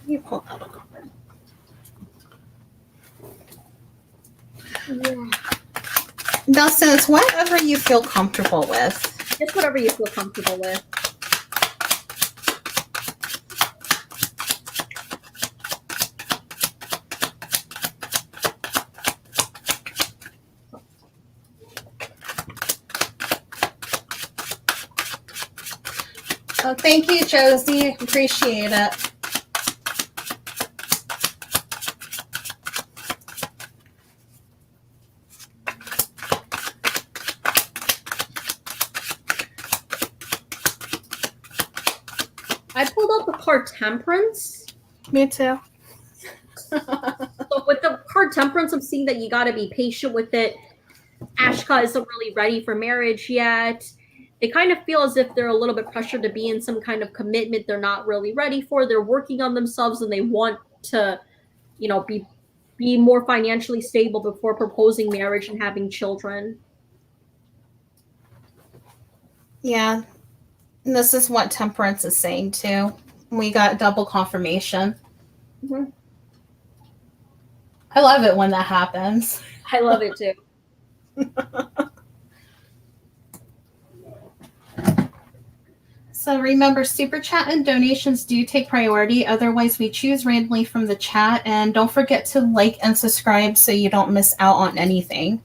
You pull out a card. Yeah. Dustin, it's whatever you feel comfortable with. Just whatever you feel comfortable with. Oh, thank you, Josie. Appreciate it. card Temperance. Me too. So with the card Temperance, I'm seeing that you got to be patient with it. Ashka isn't really ready for marriage yet. They kind of feel as if they're a little bit pressured to be in some kind of commitment they're not really ready for. They're working on themselves and they want to, you know, be more financially stable before proposing marriage and having children. Yeah. And this is what Temperance is saying too. We got double confirmation. Mm-hmm. I love it when that happens. I love it too. So remember, Super Chat and donations do take priority. Otherwise, we choose randomly from the chat. And don't forget to like and subscribe so you don't miss out on anything.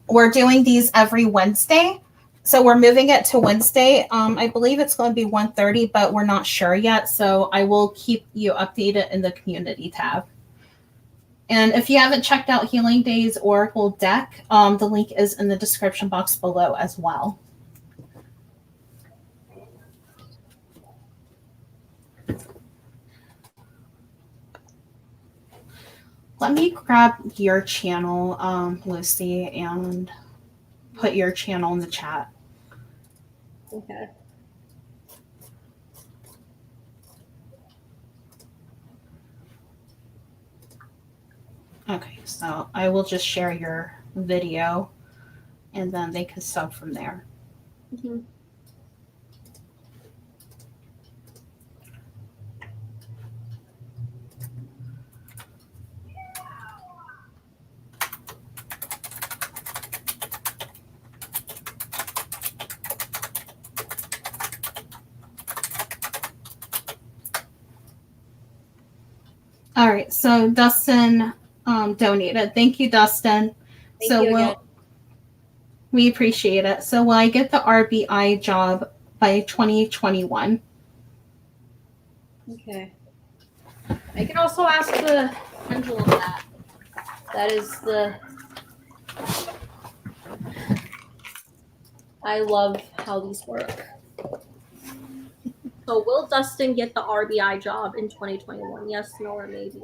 We're doing these every Wednesday. So we're moving it to Wednesday. I believe it's going to be 1:30, but we're not sure yet. So I will keep you updated in the community tab. And if you haven't checked out Healing Days Oracle deck, the link is in the description box below as well. Let me grab your channel, Lucy, and put your channel in the chat. Okay. Okay, so I will just share your video and then they can sub from there. Mm-hmm. All right, so Dustin donated. Thank you, Dustin. Thank you again. We appreciate it. So will I get the RBI job by 2021? Okay. I can also ask the pendulum that. That is the... I love how these work. So will Dustin get the RBI job in 2021? Yes, no, or maybe?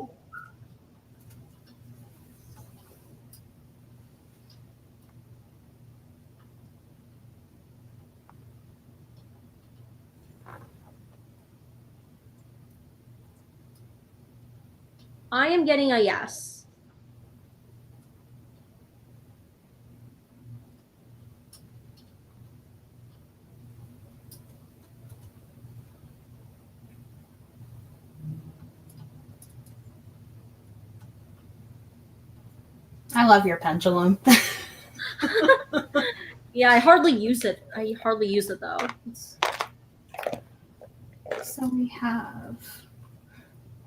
I am getting a yes. I love your pendulum. Yeah, I hardly use it. I hardly use it though. So we have.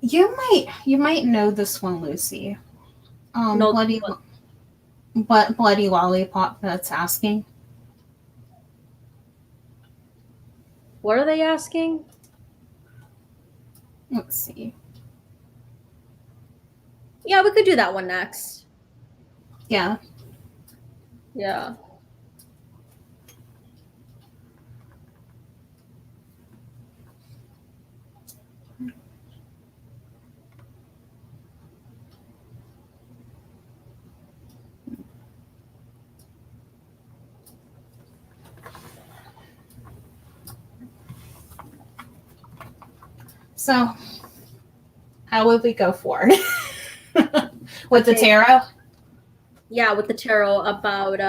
You might know this one, Lucy. No, Bloody Lollipop that's asking. what are they asking? Let's see. Yeah, we could do that one next. Yeah. Yeah. So, how would we go forward with the tarot? Yeah, with the tarot about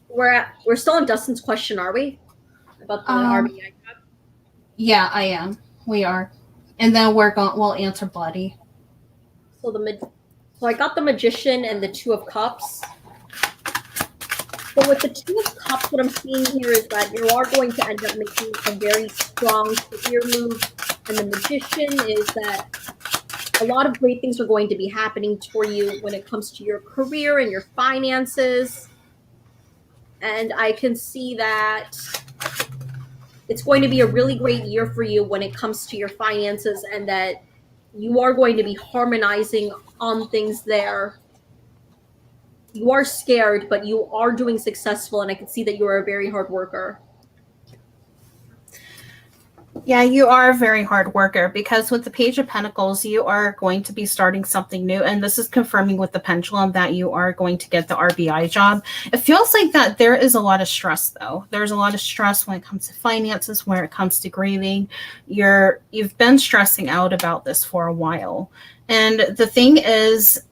we're still on Dustin's question, are we? About the RBI. Yeah, I am. We are, and then we'll answer Bloody. So so I got the Magician and the Two of Cups. So with the Two of Cups, what I'm seeing here is that you are going to end up making a very strong career move. And the Magician is that a lot of great things are going to be happening for you when it comes to your career and your finances. And I can see that it's going to be a really great year for you when it comes to your finances and that you are going to be harmonizing on things there. You are scared, but you are doing successful, and I can see that you are a very hard worker. Yeah, you are a very hard worker because with the Page of Pentacles, you are going to be starting something new. And this is confirming with the Pendulum that you are going to get the RBI job. It feels like that there is a lot of stress, though. There's a lot of stress when it comes to finances, when it comes to grieving. You've been stressing out about this for a while. And the thing is,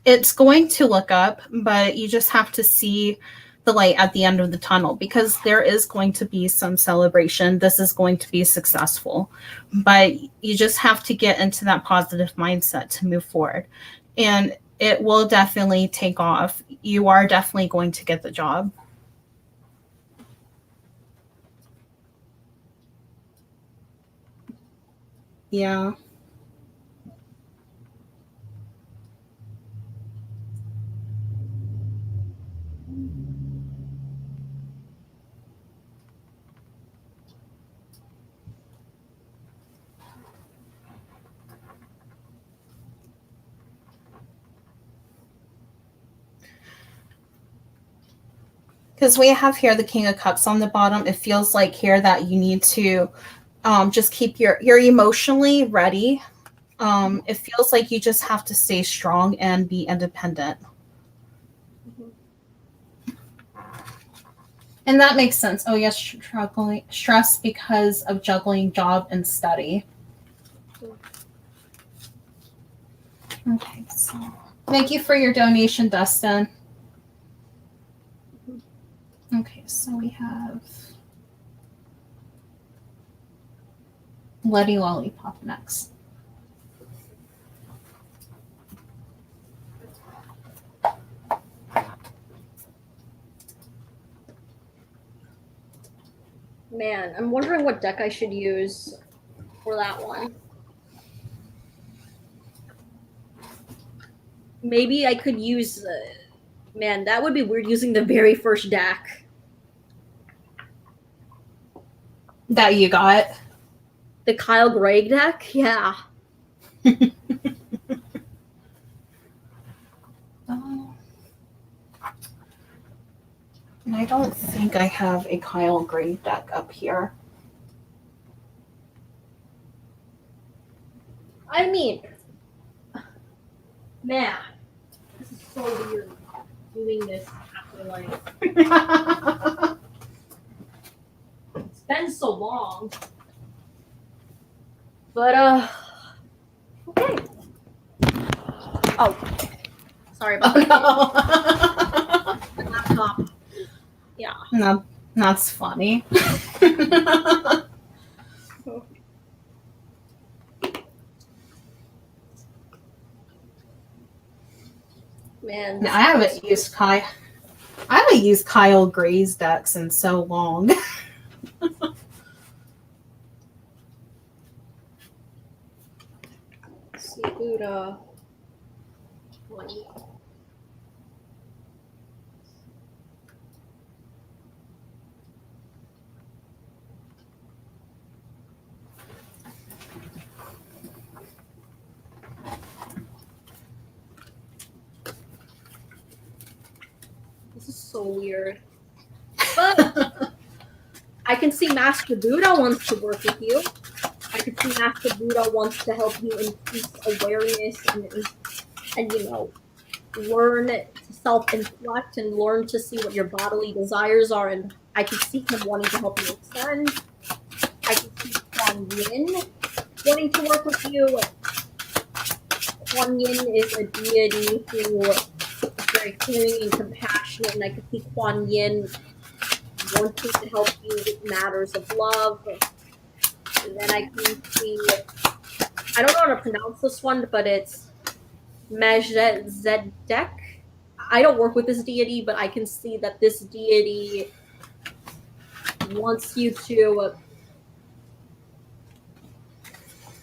it's going to look up, but you just have to see the light at the end of the tunnel because there is going to be some celebration. This is going to be successful, but you just have to get into that positive mindset to move forward. And it will definitely take off. You are definitely going to get the job. Yeah. Because we have here the King of Cups on the bottom. It feels like here that you need to just keep you're emotionally ready. It feels like you just have to stay strong and be independent. And that makes sense. Oh, yes, stress because of juggling job and study. Okay, so thank you for your donation, Dustin. Okay, so we have Letty Lollipop next. Man, I'm wondering what deck I should use for that one. Maybe I could use... man, that would be weird using the very first deck. That you got? The Kyle Gray deck? Yeah. And I don't think I have a Kyle Gray deck up here. I mean, man, this is so weird doing this after like it's been so long. But okay. Oh, sorry about that. My laptop. Yeah. No, that's funny. Man, I haven't used Kyle Gray's decks in so long. let's see, Buddha. This is so weird. But I can see Master Buddha wants to work with you. I can see Master Buddha wants to help you increase awareness and you know, learn to self-inflect and learn to see what your bodily desires are. And I can see him wanting to help you extend. I can see Kuan Yin wanting to work with you. Kuan Yin is a deity who is very caring and compassionate, and I can see Kuan Yin wanting to help you with matters of love. And then I can see, I don't know how to pronounce this one, but it's Melchizedek. I don't work with this deity, but I can see that this deity wants you to...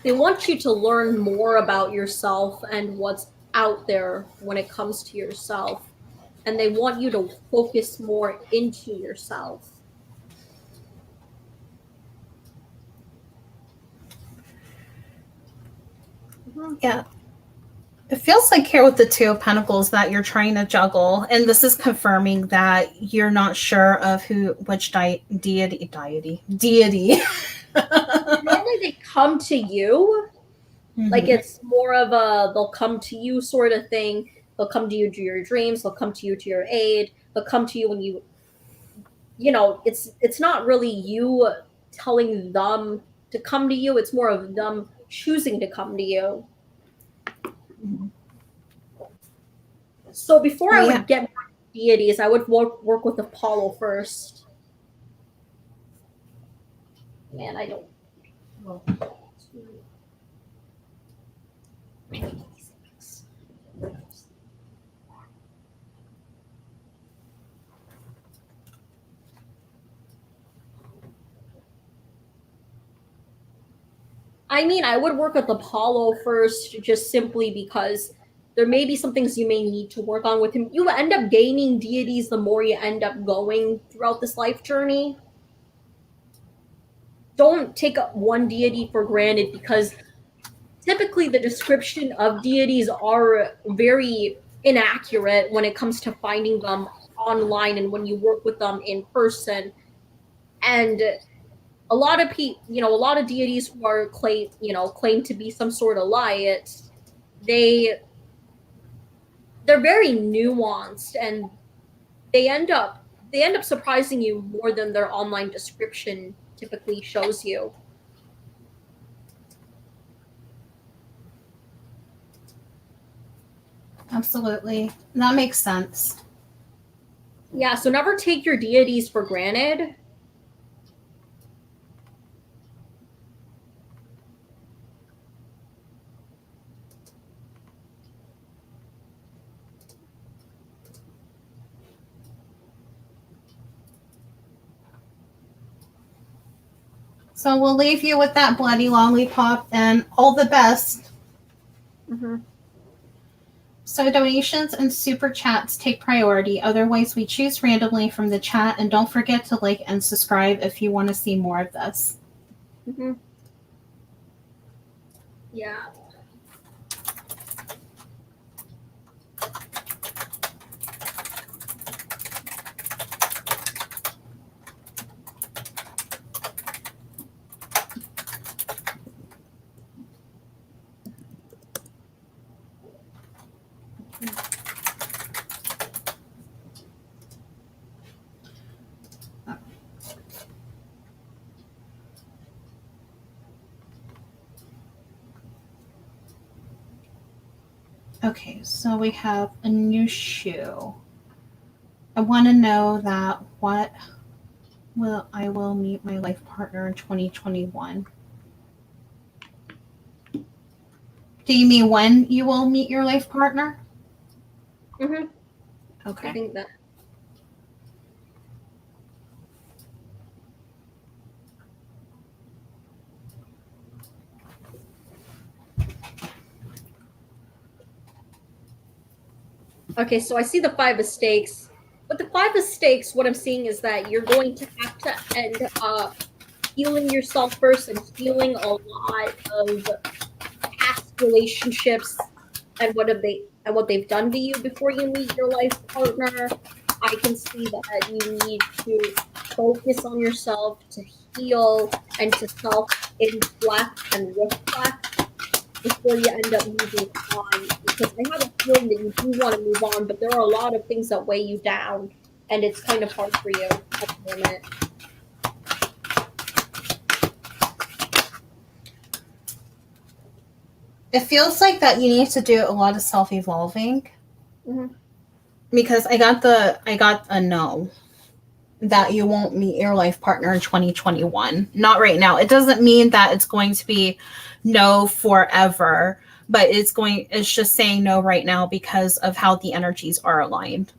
They want you to learn more about yourself and what's out there when it comes to yourself. And they want you to focus more into yourself. Yeah. It feels like here with the Two of Pentacles that you're trying to juggle, and this is confirming that you're not sure of which deity Normally they come to you. Like it's more of a they'll come to you sort of thing. They'll come to you to your dreams. They'll come to you to your aid. They'll come to you when it's not really you telling them to come to you. It's more of them choosing to come to you. So before I would get deities, I would work with Apollo first. Man, I don't. I mean, I would work with Apollo first, just simply because there may be some things you may need to work on with him. You end up gaining deities the more you end up going throughout this life journey. Don't take one deity for granted, because typically the description of deities are very inaccurate when it comes to finding them online and when you work with them in person. And a lot of a lot of deities who are claim to be some sort of light, they're very nuanced, and they end up surprising you more than their online description typically shows you. Absolutely. That makes sense. Yeah, so never take your deities for granted. So we'll leave you with that bloody lollipop and all the best. Mm-hmm. So donations and super chats take priority. Otherwise, we choose randomly from the chat. And don't forget to like and subscribe if you want to see more of this. Mm-hmm. Yeah. Okay, so we have a new shoe. I want to know that I will meet my life partner in 2021. Do you mean when you will meet your life partner? Mm-hmm. Okay. I think that. Okay, so I see the 5 of stakes. But the 5 of stakes, what I'm seeing is that you're going to have to end up healing yourself first and healing a lot of past relationships and what they've done to you before you meet your life partner. I can see that you need to focus on yourself, to heal, and to self-inflect and reflect before you end up moving on. Because I have a feeling that you do want to move on, but there are a lot of things that weigh you down, and it's kind of hard for you at the moment. It feels like that you need to do a lot of self-evolving. Mm-hmm. Because I got a no that you won't meet your life partner in 2021. Not right now. It doesn't mean that it's going to be no forever, but it's just saying no right now because of how the energies are aligned.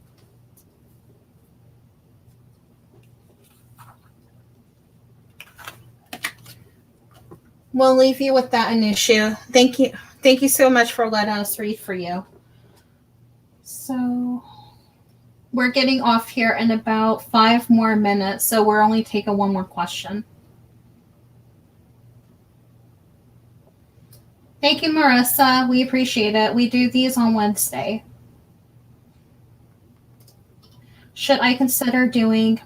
We'll leave you with that an issue. Thank you. Thank you so much for letting us read for you. So we're getting off here in about 5 more minutes, so we're only taking one more question. Thank you, Marissa. We appreciate it. We do these on Wednesday. Should I consider doing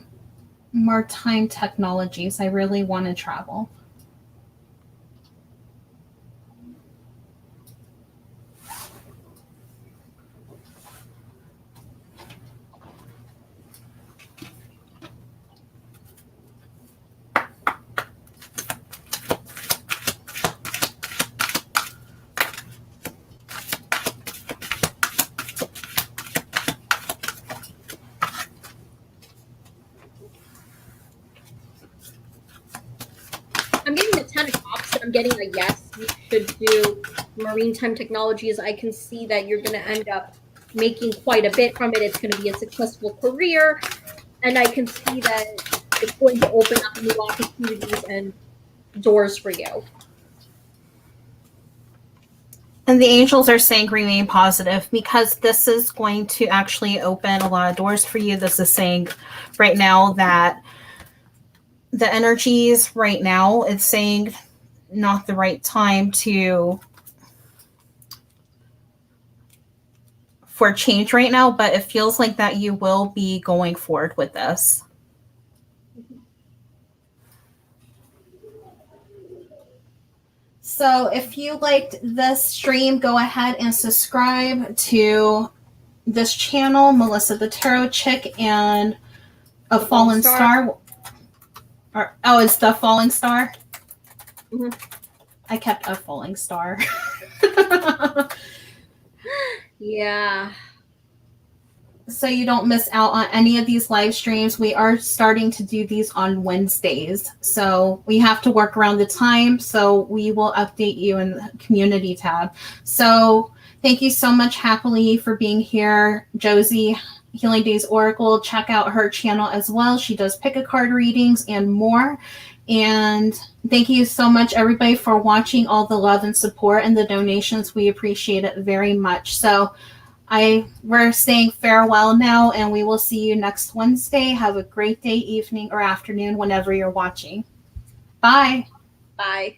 maritime technologies? I really want to travel. getting a yes. You should do Maritime Technologies. I can see that you're going to end up making quite a bit from it. It's going to be a successful career. And I can see that it's going to open up new opportunities and doors for you. And the angels are saying remain positive because this is going to actually open a lot of doors for you. This is saying right now that the energies right now, it's saying not the right time for change right now, but it feels like that you will be going forward with this. So if you liked this stream, go ahead and subscribe to this channel, Melissa the Tarot Chick and a Fallen Star. It's the Falling Star? Mm-hmm. I kept a Falling Star. Yeah. So you don't miss out on any of these live streams. We are starting to do these on Wednesdays. So we have to work around the time. So we will update you in the community tab. So thank you so much, Happily, for being here. Josie, Healing Days Oracle, check out her channel as well. She does pick a card readings and more. And thank you so much, everybody, for watching, all the love and support and the donations. We appreciate it very much. So we're saying farewell now, and we will see you next Wednesday. Have a great day, evening, or afternoon, whenever you're watching. Bye. Bye.